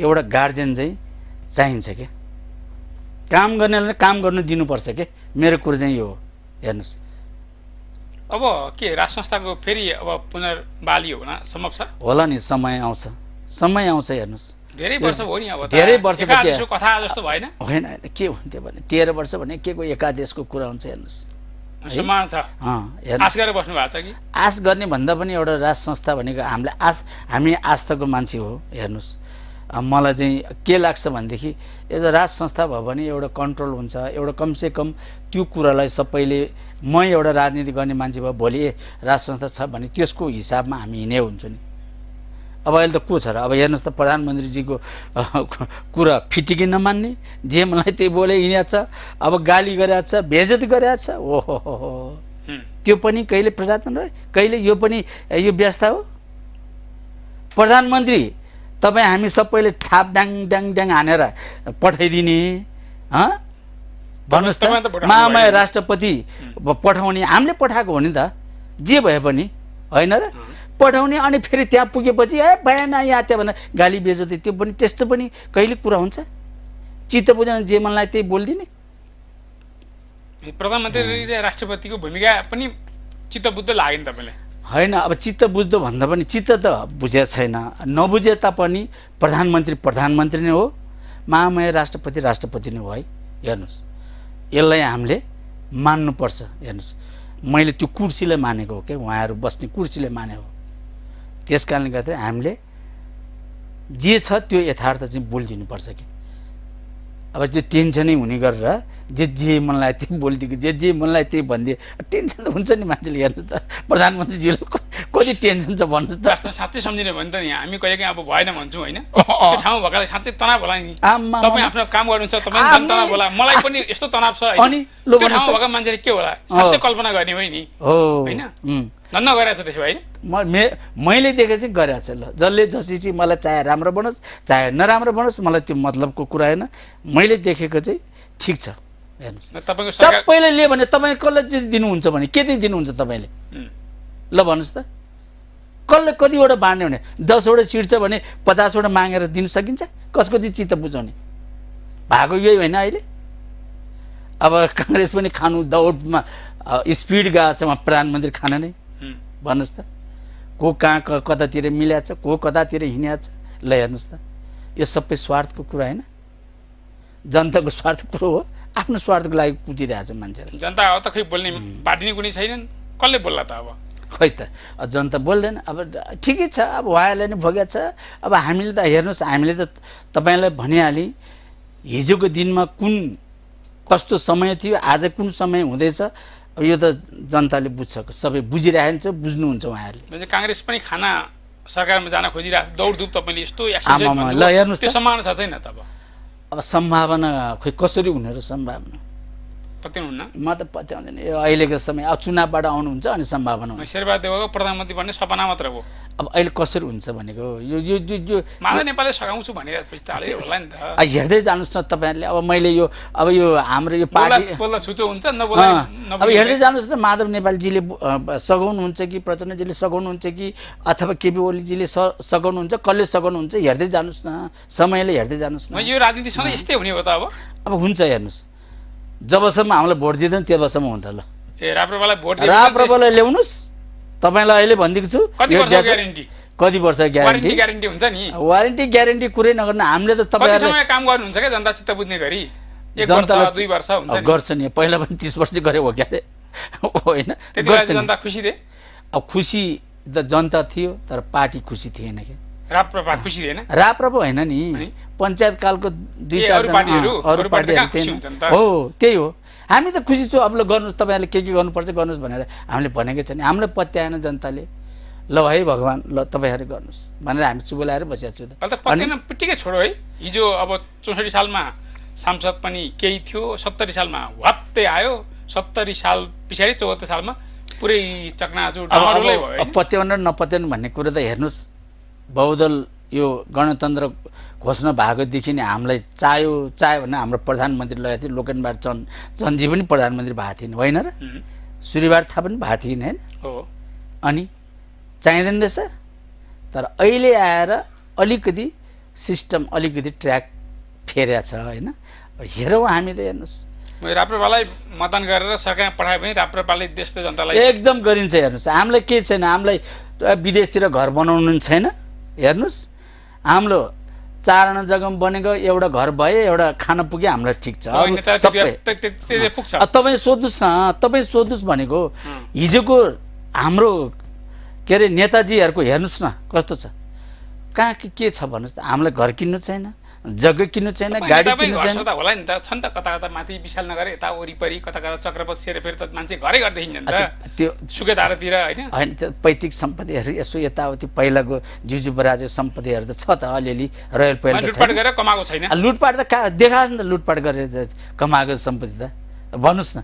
एउटा गार्जियन चाहिँ चाहिन्छ क्या, काम गर्नेलाई काम गर्नु दिनुपर्छ क्या। मेरो कुरो चाहिँ यो हो। हेर्नुहोस् अब के राज संस्थाको फेरि अब पुनर्बाली हुन सम्भव छ होला नि? समय आउँछ, समय आउँछ। हेर्नुहोस् धेरै वर्ष भयो नि, अब धेरै वर्ष कथा जस्तो भएन। होइन, के हुन्थ्यो भने 13 वर्ष भने के को एकादेशको कुरा हुन्छ। हेर्नुहोस् सम्मान छ, आश गरेर बस्नु भएको छ कि? आश गर्ने भन्दा पनि एउटा राज संस्था भनेको हामी आस्थाको मान्छे हो। हेर्नुहोस् मलाई चाहिँ के लाग्छ भनेदेखि एउटा राज संस्था भयो भने एउटा कन्ट्रोल हुन्छ, एउटा कमसेकम त्यो कुरालाई सबैले, म एउटा राजनीति गर्ने मान्छे भयो भोलि राज संस्था छ भने त्यसको हिसाबमा हामी हिँडे हुन्छौँ नि। अब अहिले त को छ र? अब हेर्नुहोस् त प्रधानमन्त्रीजीको कुरा फिटिकै नमान्ने, जे मलाई त्यही बोले हिँडेको छ, अब गाली गरेको छ, बेइज्जत गरेको छ। ओहो, त्यो पनि कहिले प्रजातन्त्र, कहिले यो पनि यो व्यवस्था हो? प्रधानमन्त्री तपाईँ हामी सबैले छाप डाङ डाङ डाङ हानेर पठाइदिने, भन्नुहोस् त? महामय राष्ट्रपति पठाउने हामीले पठाएको हो नि त, जे भए पनि होइन र? पठाउने अनि फेरि त्यहाँ पुगेपछि भएन यहाँ त्यहाँ भनेर गाली बेइज्जती, त्यो पनि त्यस्तो पनि कहिले कुरा हुन्छ? चित्त बुझेन जे मनलाई त्यही बोलिदिने। प्रधानमन्त्री र राष्ट्रपतिको भूमिका पनि चित्त बुझ्दो लाग्यो नि तपाईँलाई? होइन, अब चित्त बुझ्दो भन्दा पनि चित्त त बुझेको छैन, नबुझे तापनि प्रधानमन्त्री नै हो, महामय राष्ट्रपति नै हो है। हेर्नुहोस् यसलाई हामीले मान्नुपर्छ। हेर्नुहोस् मैले त्यो कुर्सीलाई मानेको हो क्या, उहाँहरू बस्ने कुर्सीलाई माने हो। त्यस कारणले गर्दा हामीले जे छ त्यो यथार्थ चाहिँ बोलिदिनुपर्छ कि। अब त्यो टेन्सनै हुने गरेर जे मनलाई त्यही बोलिदिएको, जे मनलाई त्यही भनिदिए टेन्सन त हुन्छ नि मान्छेले। हेर्नुहोस् त प्रधानमन्त्रीजीले कति टेन्सन छ भन्नुहोस् त। साँच्चै सम्झिने भने त नि हामी कहिलेकाहीँ अब भएन भन्छौँ होइन, त्यो ठाउँ भएकाले साँच्चै तनाव होला नि। तपाईँ आफ्नो काम गर्नुहुन्छ, तपाईँ तनाव होला, मलाई पनि यस्तो तनाव छ। अनि त्यो ठाउँ भएका मान्छेले के होला साँच्चै कल्पना गर्ने हो नि, होइन? धन्न गरेको छ त्यसो होइन? मैले देखेर चाहिँ गरेको छ। ल जसले जसरी चाहिँ मलाई चाहे राम्रो बनोस् चाहे नराम्रो बनोस्, मलाई त्यो मतलबको कुरा होइन। मैले देखेको चाहिँ ठिक छ, हेर्नुहोस् तपाईँको सरकार सबैले लियो भने तपाईँ कसलाई चाहिँ दिनुहुन्छ भने के चाहिँ दिनुहुन्छ तपाईँले ल भन्नुहोस् त कसले कतिवटा बाँड्ने भने 10वटा सिट छ भने 50वटा मागेर दिन सकिन्छ कसको चाहिँ चित्त बुझाउने भएको यही होइन अहिले अब काङ्ग्रेस पनि खानु दौडमा स्पिड गएको छ उहाँ प्रधानमन्त्री खान नै भन्नुहोस् त को कहाँ कतातिर मिल्याएको छ को कतातिर हिँडेको छ ल हेर्नुहोस् त यो सबै स्वार्थको कुरा होइन जनताको स्वार्थको कुरो हो आफ्नो स्वार्थको लागि कुदिरहेछ मान्छेहरू जनता अब त खै बोल्ने पार्टी नै कुनै छैनन् कसले बोल्ला त अब खै त जनता बोल्दैन अब ठिकै छ अब उहाँलाई नै भोगेको छ अब हामीले त हेर्नुहोस् हामीले त तपाईँलाई भनिहालेँ हिजोको दिनमा कुन कस्तो समय थियो आज कुन समय हुँदैछ अब यो त जनताले बुझ्छ सबै बुझिरहेको छ बुझ्नुहुन्छ उहाँहरूले काङ्ग्रेस पनि खाना सरकारमा जान खोजिरहेको दौडधुप तपाईँले यस्तो ल हेर्नुहोस् त्यो सम्भावना छ छैन त अब सम्भावना खोइ कसरी हुने र सम्भावना पत्याउनुहुन्न म त पत्याउँदैन यो अहिलेको समय अब चुनावबाट आउनुहुन्छ अनि सम्भावना हुन्छ शेरबहादुर देउवाको प्रधानमन्त्री बन्ने सपना मात्र हो अब अहिले कसरी हुन्छ भनेको यो यो यो यो माधव नेपालले सघाउँछु भनिरहेपछि त हालै होला नि त हेर्दै जानुहोस् न तपाईँहरूले अब मैले यो अब यो हाम्रो यो पार्टी बोल्दा छुचो हुन्छ नबोल्दा अब हेर्दै जानुहोस् न माधव नेपालजीले सघाउनुहुन्छ कि प्रचण्डजीले सघाउनुहुन्छ कि अथवा केपी ओलीजीले सघाउनुहुन्छ कसले सघाउनुहुन्छ हेर्दै जानुहोस् न समयले हेर्दै जानुहोस् न यो राजनीति सधैँ यस्तै हुने हो त अब हुन्छ हेर्नुहोस् जबसम्म हामीलाई भोट दिँदैन त्यबसम्म हुन्छ ल ए राप्रपालाई भोट राप्रपालाई ल्याउनुहोस् तपाईँलाई अहिले भनिदिएको छु कति वर्ष ग्यारेन्टी कति वर्ष ग्यारेन्टी ग्यारेन्टी हुन्छ नि वारेन्टी ग्यारेन्टी कुरै नगर्नु हामीले त तपाईँहरूले समय काम गर्नुहुन्छ क्या जनता चित्त बुझ्ने गरी 1 वर्ष 2 वर्ष हुन्छ नि गर्छ नि पहिला पनि 30 वर्ष गरे हो क्या होइन त्यतिबेला जनता खुसी थिए अब खुसी त जनता थियो तर पार्टी खुसी थिएन क्या राप्रपा खुसी थिएन राप्रपा होइन नि पञ्चायत कालको 2-4 अरू पार्टीहरू थिएन हो त्यही हो हामी त खुसी छौँ अब ल गर्नुहोस् तपाईँहरूले के गर्नुपर्छ गर्नुहोस् भनेर हामीले भनेकै छ नि हामीलाई पत्याएन जनताले ल है भगवान् ल तपाईँहरू गर्नुहोस् भनेर हामी चुबोलाएर बसेको छु त पत्याउन पिटिकै छोडो है हिजो अब 64 सालमा सांसद पनि केही थियो 70 सालमा वात्तै आयो 70 साल पछाडि 74 सालमा पुरै चकनाचुर डमरुलै भयो पत्याउन र नपत्याउनु भन्ने कुरो त हेर्नुहोस् बहुदल यो गणतन्त्र घोषणा भएकोदेखि नै हामीलाई चाह्यो भने हाम्रो प्रधानमन्त्री लगाएको थियो लोकेनबाट चन्दजी पनि प्रधानमन्त्री भएको थिएन होइन र सूर्यबहादुर थापा पनि भएको थिएन होइन हो अनि चाहिँदैन रहेछ तर अहिले आएर अलिकति सिस्टम अलिकति ट्र्याक फेरेको छ होइन हेरौँ हामी त हेर्नुहोस् राप्रपालाई मतदान गरेर सरकारमा पठायो भने राप्रपाले देश र जनतालाई एकदम गरिन्छ हेर्नुहोस् हामीलाई के छैन हामीलाई विदेशतिर घर बनाउनु छैन हेर्नुहोस् हाम्रो 4 आना जग्गामा बनेको एउटा घर भयो एउटा खाना पुग्यो हामीलाई ठिक छ तपाईँ सोध्नुहोस् न तपाईँ सोध्नुहोस् भनेको हिजोको हाम्रो के अरे नेताजीहरूको हेर्नुहोस् न कस्तो छ कहाँ के छ भन्नुहोस् त हामीलाई घर किन्नु छैन जग्गा किन्नु छैन गाडी किन्नु छैन होला नि त छन् त कता कता माथि विशाल नगर यता वरिपरि कता कता चक्रपथ सेरेफेर त मान्छे घरै घर देखिन्छ नि त त्यो सुकेदारतिर होइन होइन त्यो पैतृक सम्पत्तिहरू यसो यताउति पहिलाको जुजु बराजु सम्पत्तिहरू त छ त अलिअलि रोयल पहिला लुटपाट गरेर कमाएको छैन लुटपाट त देखाएको नि त लुटपाट गरेर कमाएको सम्पत्ति त भन्नुहोस् न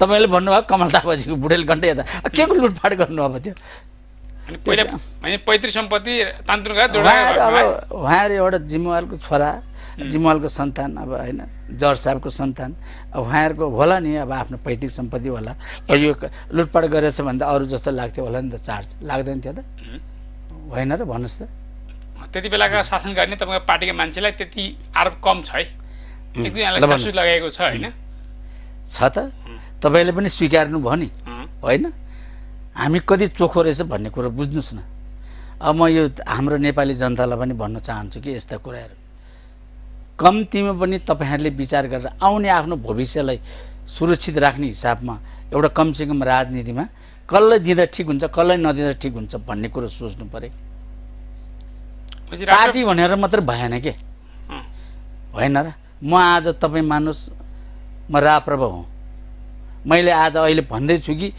तपाईँले भन्नुभयो कमल दाबाजीको बुढेलकण्ठै यता के को लुटपाट गर्नु अब त्यो अनि पहिला हैन पैतृक सम्पत्ति तान्तुन गएर अब उहाँहरू एउटा जिम्मेवालको छोरा जिम्मेवालको सन्तान अब होइन जज साहबको सन्तान अब उहाँहरूको होला नि अब आफ्नो पैतृक सम्पत्ति होला यो लुटपाट गरेछ भने त अरू जस्तो लाग्थ्यो होला नि त चार्ज लाग्दैन थियो त होइन र भन्नुहोस् त त्यति बेलाका शासन गर्ने तपाईँको पार्टीका मान्छेलाई त्यति आरोप कम छ है एक दुईजनालाई सासुस लगाएको छ होइन छ त तपाईँले पनि स्वीकार्नु भयो नि होइन हामी कति चोखो रहेछ भन्ने कुरो बुझ्नुहोस् न अब म यो हाम्रो नेपाली जनतालाई पनि भन्न चाहन्छु कि यस्ता कुराहरू कम्तीमा पनि तपाईँहरूले विचार गरेर आउने आफ्नो भविष्यलाई सुरक्षित राख्ने हिसाबमा एउटा कमसेकम राजनीतिमा कसलाई दिँदा ठिक हुन्छ कसलाई नदिँदा ठिक हुन्छ भन्ने कुरो सोच्नु पर्यो पार्टी भनेर मात्र भएन के होइन र म आज तपाईँ मान्नुहोस् म राप्रपा हुँ मैले आज अहिले भन्दैछु कि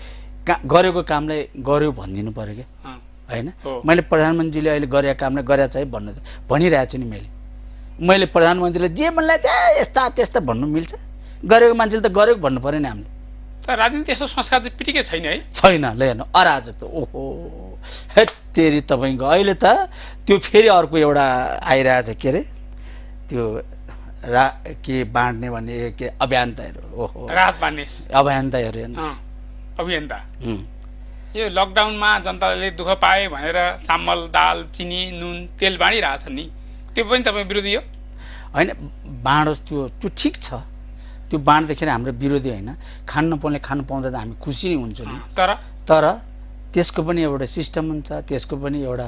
गरेको कामलाई गर्यो भनिदिनु पर्यो क्या होइन मैले प्रधानमन्त्रीले अहिले गरेको कामलाई गरेको छ है भन्नु भनिरहेको छु नि मैले प्रधानमन्त्रीले जे मन लाग्यो यस्ता त्यस्ता भन्नु मिल्छ गरेको मान्छेले त गरेको भन्नु पर्यो नि हामीले राजनीति यस्तो संस्कार चाहिँ पिटिकै छैन है छैन ल हेर्नु अराजक त ओहो हेत्तेरी तपाईँको अहिले त त्यो फेरि अर्को एउटा आइरहेछ के अरे त्यो के बाँड्ने भने के अभियन्ताहरू ओहो राहत बाँड्ने अभियन्ताहरू हेर्नुहोस् अभियन्ता यो लकडाउनमा जनताले दुःख पाए भनेर चामल दाल चिनी नुन तेल बाँडिरहेछन् नि त्यो पनि तपाईँ विरोधी हो होइन बाँडोस् त्यो ठिक छ त्यो बाँड्दाखेरि हाम्रो विरोधी होइन खान नपाउने खानु पाउँदा त हामी खुसी नै हुन्छौँ नि तर त्यसको पनि एउटा सिस्टम हुन्छ त्यसको पनि एउटा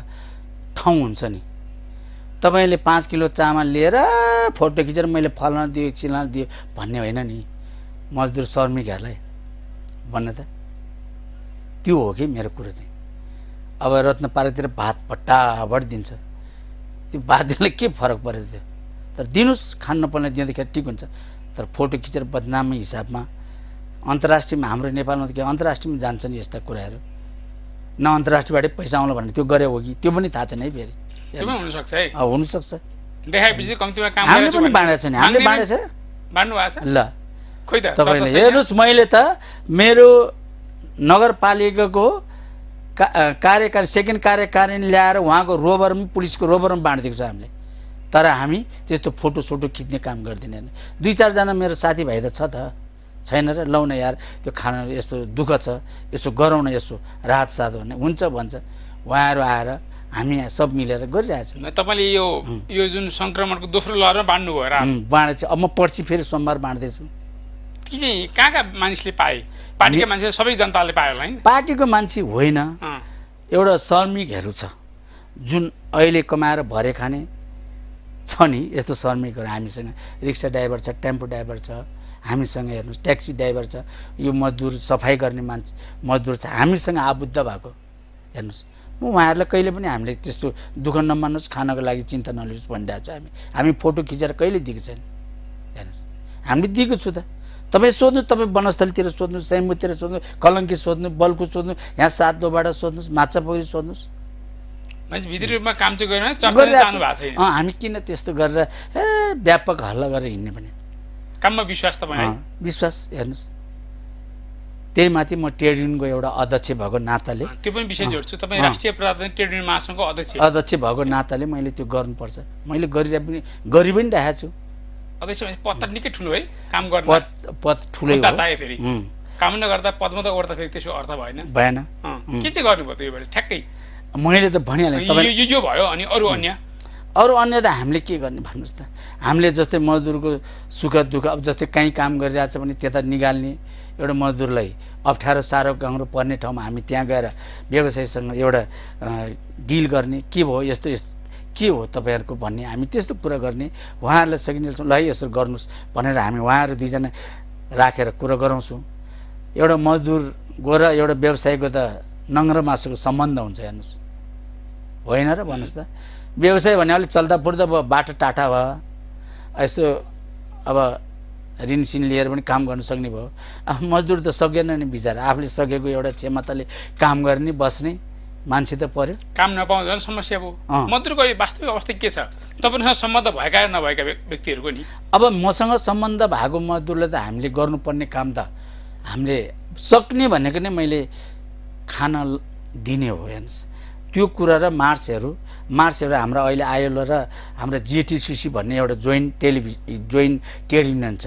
ठाउँ हुन्छ नि तपाईँले 5 किलो चामल लिएर फोटो खिचेर मैले फलाना दियो चिलाना दियो भन्ने होइन नि मजदुर श्रमिकहरूलाई भन्न त त्यो हो कि मेरो कुरो चाहिँ अब रत्न पार्कतिर भात भट्टाभट दिन्छ त्यो भात दिनलाई के फरक परेको थियो तर दिनुहोस् खान नपर्ने दिँदाखेरि ठिक हुन्छ तर फोटो खिचेर बदनामी हिसाबमा अन्तर्राष्ट्रियमा हाम्रो नेपालमा त के अन्तर्राष्ट्रियमा जान्छन् यस्ता कुराहरू न अन्तर्राष्ट्रियबाटै पैसा आउला भन्ने त्यो गरे हो कि त्यो पनि थाहा छैन है फेरि हुनसक्छ है हुनसक्छ देखाएपछि कम्तीमा काम हामीले पनि बाँडेको छ नि हामीले बाँडेछ बाँड्नु भएको छ ल खोइ त तपाईँले हेर्नुहोस् मैले त मेरो नगरपालिकाको कार्यकारिणी सेकेन्ड कार्यकारिणी ल्याएर उहाँको रोबरमा पुलिसको रोबरमा बाँडिदिएको छ हामीले तर हामी त्यस्तो फोटो सोटो खिच्ने काम गर्दैनौँ 2-4 जना मेरो साथीभाइ त छ त छैन र लौ न यार त्यो खाना यस्तो दुःख छ यसो गरौँ न यसो राहत साथ भन्ने हुन्छ भन्छ उहाँहरू आएर हामी यहाँ सब मिलेर गरिरहेछौँ तपाईँले यो जुन सङ्क्रमणको दोस्रो लहरमा बाँड्नु भयो र बाँडेछु अब म पर्सि फेरि सोमबार बाँड्दैछु कि चाहिँ कहाँ मानिसले पाए पार्टीका मान्छे सबै जनताले पायो होला है पार्टीको मान्छे होइन एउटा श्रमिकहरू छ जुन अहिले कमाएर भरे खाने छ नि यस्तो श्रमिकहरू हामीसँग रिक्सा ड्राइभर छ टेम्पो ड्राइभर छ हामीसँग हेर्नुहोस् ट्याक्सी ड्राइभर छ यो मजदुर सफाइ गर्ने मान्छे मजदुर छ हामीसँग आबुद्ध भएको हेर्नुहोस् म उहाँहरूलाई कहिले पनि हामीले त्यस्तो दुःख नमान्नुहोस् खानको लागि चिन्ता नलिनुहोस् भनिरहेको छु हामी फोटो खिचेर कहिले दिएको छैन हेर्नुहोस् हामीले दिएको छु त तपाईँ सोध्नु तपाईँ वनस्थलीतिर सोध्नु सैमुतिर सोध्नु कलङ्की सोध्नु बल्कु सोध्नु यहाँ 7 दोबाट सोध्नुहोस् माछा पोखरी सोध्नुहोस् भित्री रूपमा काम चाहिँ गरेन जानु भएको छैन हामी किन त्यस्तो गरेर व्यापक हल्ला गरेर हिँड्ने पनि काममा विश्वास तपाईँ विश्वास हेर्नुहोस् त्यही माथि म ट्रेड युनियनको एउटा अध्यक्ष भएको नाताले त्यो पनि विषय जोड्छु तपाईँ राष्ट्रिय प्रजातन्त्र ट्रेड युनियन महासङ्घको अध्यक्ष भएको नाताले मैले त्यो गर्नुपर्छ मैले गरि पनि राखेको छु अध्यक्ष पद त निकै ठुलो है काम गर्ने पद ठुलै हो फेरि काम नगर्दा पदमा त ओर्दा फेरि त्यसो अर्थ भएन के चाहिँ गर्नुभयो त यो बेला ठ्याक्कै मैले त भनिहालेँ तपाईँ यो भयो अनि अरू अन्य त हामीले के गर्ने भन्नुहोस् त हामीले जस्तै मजदुरको सुख दुःख अब जस्तै कहीँ काम गरिरहेछ भने त्यता निकाल्ने एउटा मजदुरलाई अप्ठ्यारो साह्रो गाह्रो पर्ने ठाउँमा हामी त्यहाँ गएर व्यवसायीसँग एउटा डिल गर्ने के भयो यस्तो के हो तपाईँहरूको भन्ने हामी त्यस्तो कुरा गर्ने उहाँहरूलाई सकिने ल यसो गर्नुहोस् भनेर हामी उहाँहरू 2 जना राखेर कुरा गराउँछौँ एउटा मजदुर गएर एउटा व्यवसायीको त नङ्ग्र मासुको सम्बन्ध हुन्छ हेर्नुहोस् होइन र भन्नुहोस् त व्यवसाय भने अलिक चल्दा पुर्दा भयो बाटो टाटा भयो यस्तो अब ऋणसिन लिएर पनि काम गर्न सक्ने भयो अब मजदुर त सकेन नि बिचरा आफूले सकेको एउटा क्षमताले काम गर्ने बस्ने मान्छे त पर्यो काम नपाउँदा झन् समस्या भयो मजदुरको वास्तविक अवस्था के छ तपाईँसँग सम्बन्ध भएका र नभएका व्यक्तिहरूको नि अब मसँग सम्बन्ध भएको मजदुरलाई त हामीले गर्नुपर्ने काम त हामीले सक्ने भनेको नै मैले खाना दिने हो हेर्नुहोस् त्यो कुरा र मार्चहरू हाम्रो अहिले आयोलो र हाम्रो जिटिसिसी भन्ने एउटा जोइन्ट ट्रेड युनियन छ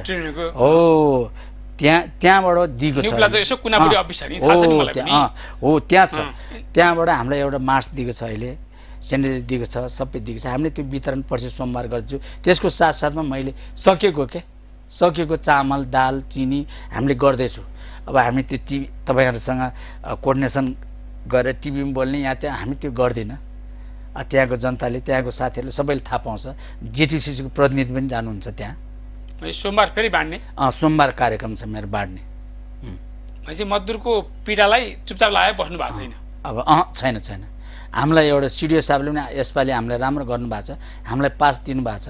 हो त्यहाँबाट दिएको छ हो त्यहाँ छ त्यहाँबाट हामीलाई एउटा मार्च दिएको छ अहिले सेनिटरी दिएको छ सबै दिएको छ हामीले त्यो वितरण पर्सि सोमबार गर्छु त्यसको साथसाथमा मैले सकेको चामल दाल चिनी हामीले गर्दैछु अब हामी त्यो टिभी तपाईँहरूसँग कोर्डिनेसन गरेर टिभीमा बोल्ने यहाँ त्यहाँ हामी त्यो गर्दिनँ त्यहाँको जनताले त्यहाँको साथीहरूले सबैले थाहा पाउँछ जिटिसिसीको प्रतिनिधि पनि जानुहुन्छ त्यहाँ सोमबार फेरि बाँड्ने सोमबार कार्यक्रम छ मेरो बाँड्ने मजदुरको पीडालाई चुपचाप लगाएर बस्नु भएको छैन अब छैन हामीलाई एउटा सिडिओ साहबले पनि यसपालि हामीलाई राम्रो गर्नुभएको छ हामीलाई पास दिनुभएको छ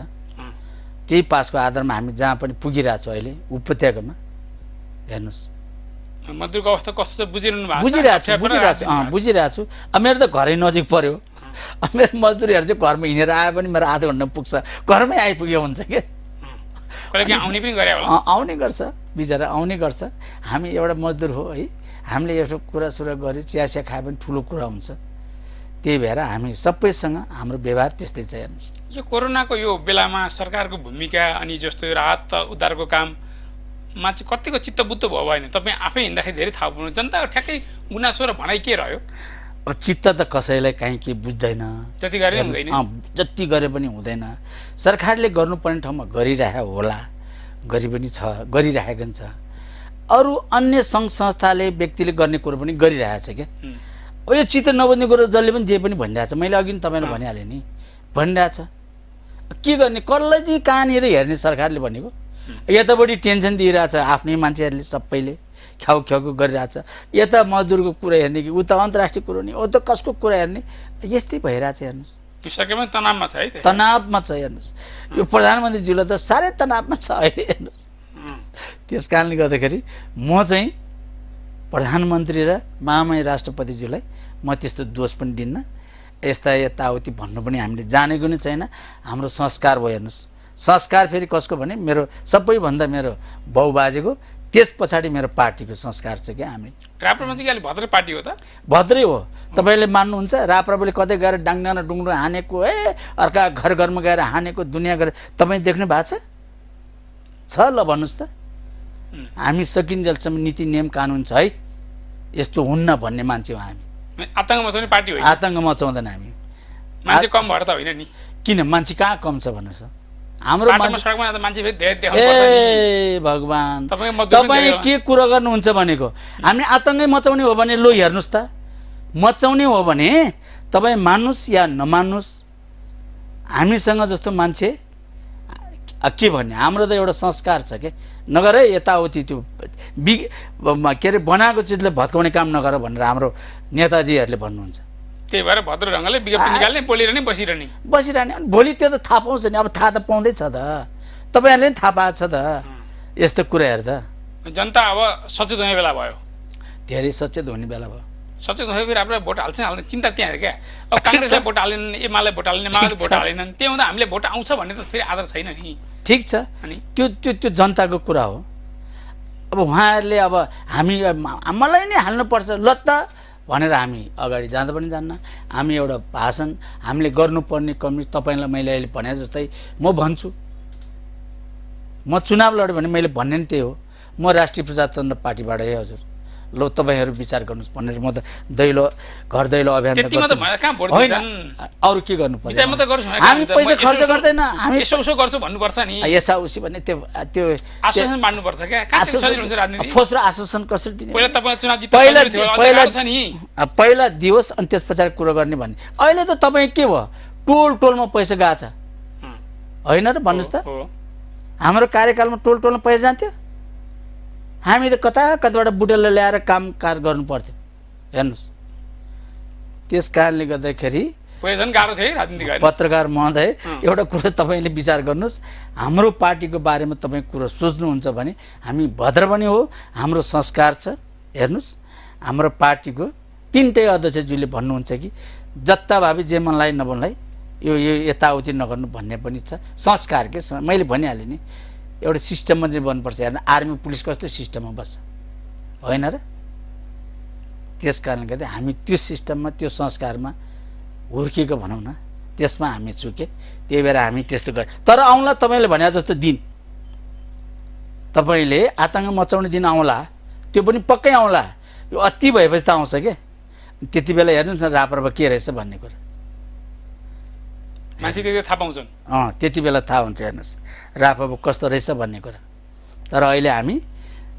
त्यही पासको आधारमा हामी जहाँ पनि पुगिरहेछौँ अहिले उपत्यकामा हेर्नुहोस् मजदुरको अवस्था कस्तो छ बुझिरहेको छु अब मेरो त घरै नजिक पर्यो मेरो मजदुरहरू चाहिँ घरमा हिँडेर आए पनि मेरो आधा घन्टा पुग्छ घरमै आइपुग्यो हुन्छ के आउने गर्छ बिचरा आउने गर्छ हामी एउटा मजदुर हो है हामीले एउटा कुरा गरी चिया खाए पनि ठुलो कुरा हुन्छ त्यही भएर हामी सबैसँग हाम्रो व्यवहार त्यस्तै छ हेर्नुहोस् यो कोरोनाको यो बेलामा सरकारको भूमिका अनि जस्तो यो राहत उद्धारको काममा चाहिँ कतिको चित्तबुद्ध भयो भने तपाईँ आफै हिँड्दाखेरि धेरै थाहा पाउनु जनताको ठ्याक्कै गुनासो र भनाइ के रह्यो? अब चित्त त कसैलाई काहीँ के बुझ्दैन, जति गरे हुँदैन, जति गरे पनि हुँदैन। सरकारले गर्नुपर्ने ठाउँमा गरिरहेको होला, गरि पनि छ, गरिरहेको छ। अरू अन्य सङ्घ संस्थाले व्यक्तिले गर्ने कुरो पनि गरिरहेछ क्या। अब यो चित्त नबुझ्ने कुरो जसले पनि जे पनि भनिरहेछ, मैले अघि नि तपाईँलाई भनिहालेँ नि, भनिरहेछ। के गर्ने, कसलाई चाहिँ कहाँनिर हेर्ने सरकारले भनेको? यता बढी टेन्सन दिइरहेछ आफ्नै मान्छेहरूले, सबैले ख्याउको गरिरहेछ। यता मजदुरको कुरा हेर्ने कि उता अन्तर्राष्ट्रिय कुरो नि, उता कसको कुरा हेर्ने, यस्तै भइरहेछ। हेर्नुहोस्, सरकार तनावमा छ है, तनावमा छ। हेर्नुहोस्, यो प्रधानमन्त्रीज्यूलाई त साह्रै तनावमा छ अहिले। हेर्नुहोस्, त्यस कारणले गर्दाखेरि म चाहिँ प्रधानमन्त्री र महामहिम राष्ट्रपतिज्यूलाई म त्यस्तो दोष पनि दिन्न। यस्ता यताउति भन्नु पनि हामीले जानेको नै छैन। हाम्रो संस्कार भयो। हेर्नुहोस्, संस्कार फेरि कसको भने मेरो सबैभन्दा मेरो बाउबाजेको, त्यस पछाडि मेरो पार्टीको संस्कार छ क्या। हामी राप्रपा चाहिँ अहिले भद्रै पार्टी हो त? भद्रै हो। तपाईँले मान्नुहुन्छ? राप्रपाले कतै गएर डाङ्गाना डुङ्ग्रो हानेको, अर्का घर घरमा गएर हानेको, दुनियाँ गएर तपाईँ देख्नु भएको छ? ल भन्नुहोस् त। हामी सकिन्जेलसम्म नीति नियम कानुन छ है, यस्तो हुन्न भन्ने मान्छे हो हामी। आतङ्क मचाउने पार्टी हो? आतङ्क मचाउँदैन हामी। मान्छे कम भएर त होइन नि? किन, मान्छे कहाँ कम छ भन्नुहोस्? हाम्रो ए भगवान्, तपाईँ के कुरो गर्नुहुन्छ भनेको? हामी आतङ्कै मचाउने हो भने लो हेर्नुहोस् त, मचाउने हो भने तपाईँ मान्नुहोस् या नमान्नुहोस्, हामीसँग जस्तो मान्छे के भन्ने, हाम्रो त एउटा संस्कार छ के। नगर है यताउति, त्यो के अरे बनाएको चिजले भत्काउने काम नगर भनेर हाम्रो नेताजीहरूले भन्नुहुन्छ। त्यही भएर भद्र ढङ्गले विज्ञप्ति निकाल्ने, बोलिरहने, बसिरहने। भोलि त्यो त थाहा पाउँछ नि। अब थाहा त पाउँदैछ त, तपाईँहरूले पनि थाहा पाएको छ त यस्तो कुराहरू त। जनता अब सचेत हुने बेला भयो, धेरै सचेत हुने बेला भयो। सचेत हुने फेरि आफ्नो भोट हाल्छ हाल्ने चिन्ता त्यहाँ क्या। अब काङ्ग्रेसलाई भोट हालेनन्, एमाले भोट हालेन, माओवादी भोट हालेनन्, त्यही हुँदा हामीले भोट आउँछ भन्ने त फेरि आधार छैन नि। ठिक छ, त्यो त्यो त्यो जनताको कुरा हो। अब उहाँहरूले अब हामी मलाई नै हाल्नुपर्छ ल त भनेर हामी अगाडि जाँदा पनि जान्न। हामी एउटा भाषण हामीले गर्नुपर्ने कमिटी, तपाईँलाई मैले अहिले भने जस्तै म भन्छु, म चुनाव लड्यो भने मैले भन्ने नि त्यही हो, म राष्ट्रिय प्रजातन्त्र पार्टीबाट है हजुर, ल तपाईँहरू विचार गर्नुहोस् भनेर म त घर दैलो अभियान त होइन। अरू के गर्नु पर्छ? हामी पैसा खर्च गर्दैन, हामी यसो गर्छु भन्नुपर्छ नि। यसा उसी भन्ने त्यो त्यो आश्वासन मान्नुपर्छ क्या। फोर्स र आश्वासन कसरी दिने? पहिला दिवस अनि त्यस पछाडि कुरो गर्ने भन्ने। अहिले त तपाईँ के भयो, टोल टोलमा पैसा गएको छ होइन र? भन्नुहोस् त, हाम्रो कार्यकालमा टोल टोलमा पैसा जान्थ्यो? हामी त कता कताबाट बुटले ल्याएर काम कार गर्नु पर्थ्यो। हेर्नुहोस्, त्यस कारणले गर्दाखेरि पत्रकार महोदय एउटा कुरो तपाईँले विचार गर्नुहोस्, हाम्रो पार्टीको बारेमा तपाईँ कुरो सोच्नुहुन्छ भने हामी भद्र पनि हो, हाम्रो संस्कार छ। हेर्नुहोस्, हाम्रो पार्टीको तिनटै अध्यक्षज्यूले भन्नुहुन्छ कि जत्ताभावी जे मनलाई नबनलाई यो यताउति नगर्नु भन्ने पनि छ। संस्कार के मैले भनिहालेँ नि, एउटा सिस्टममा चाहिँ बन्नुपर्छ। हेर्नु, आर्मी पुलिस कस्तो सिस्टममा बस्छ होइन र? त्यस कारणले गर्दा हामी त्यो सिस्टममा, त्यो संस्कारमा हुर्किएको भनौँ न, त्यसमा हामी चुके। त्यही भएर हामी त्यस्तो गरे। तर आउँला तपाईँले भने जस्तो दिन, तपाईँले आतङ्क मचाउने दिन आउँला, त्यो पनि पक्कै आउँला। यो अति भएपछि त आउँछ क्या। त्यति बेला हेर्नुहोस् न राप्रपा के रहेछ भन्ने कुरा मान्छे थाहा पाउँछन्। त्यति बेला थाहा हुन्छ। हेर्नुहोस् राप्रपा कस्तो रहेछ भन्ने कुरा। तर अहिले हामी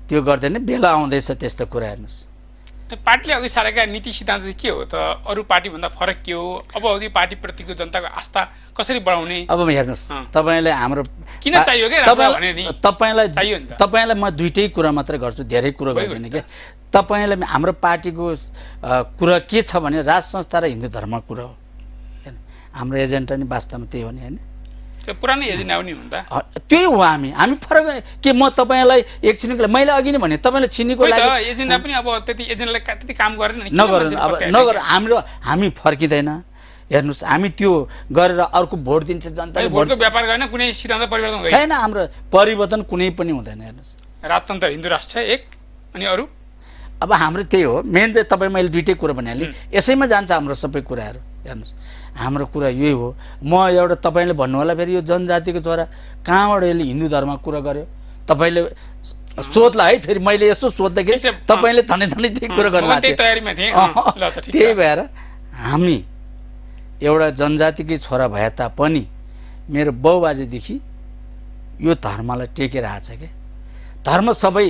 त्यो गर्दैन, बेला आउँदैछ त्यस्तो कुरा। हेर्नुहोस्, पार्टीले अघि सारेका नीति सिद्धान्त चाहिँ के हो त? अरू पार्टीभन्दा फरक के हो? अब अघि पार्टीप्रतिको जनताको आस्था कसरी बढाउने? अब हेर्नुहोस्, तपाईँलाई हाम्रो किन चाहियो क्या? तपाईँलाई म दुइटै कुरा मात्रै गर्छु, धेरै कुरो गर्दिनँ क्या। तपाईँलाई हाम्रो पार्टीको कुरा के छ भने राज संस्था र हिन्दू धर्म कुरा हो। हाम्रो एजेन्डा नि वास्तवमा त्यही हो नि होइन? पुरानै एजेन्डा हो नि हुन त। त्यही हो। हामी फरक के, म तपाईँलाई एकछिनको मैले अघि नै भने तपाईँलाई छिनीको लागि एजेन्डा पनि अब त्यति एजेन्डालाई त्यति काम गरेन नि। नगर्नु, अब नगर। हामी फर्किँदैन। हेर्नुहोस्, हामी त्यो गरेर अर्को भोट दिन्छ जनताले। भोटको व्यापार गर्न कुनै सिद्धान्त परिवर्तन हुँदैन छैन। हाम्रो परिवर्तन कुनै पनि हुँदैन। हेर्नुहोस्, राजतन्त्र हिन्दू राष्ट्र एक अनि अरू। अब हाम्रो त्यही हो मेन चाहिँ। तपाईँ मैले दुइटै कुरो भनिहालेँ, यसैमा जान्छ हाम्रो सबै कुराहरू। हेर्नुहोस् हाम्रो कुरा यही हो। म एउटा तपाईँले भन्नु होला फेरि यो जनजातिको छोरा कहाँबाट यसले हिन्दू धर्मको कुरा गर्यो तपाईँले सोध्ला है। फेरि मैले यस्तो सोद्धाखेरि तपाईँले थने त्यही कुरा गर्नु त्यही भएर हामी एउटा जनजातिकै छोरा भए तापनि मेरो बाउबाजेदेखि यो धर्मलाई टेकेर आएको छ क्या। धर्म सबै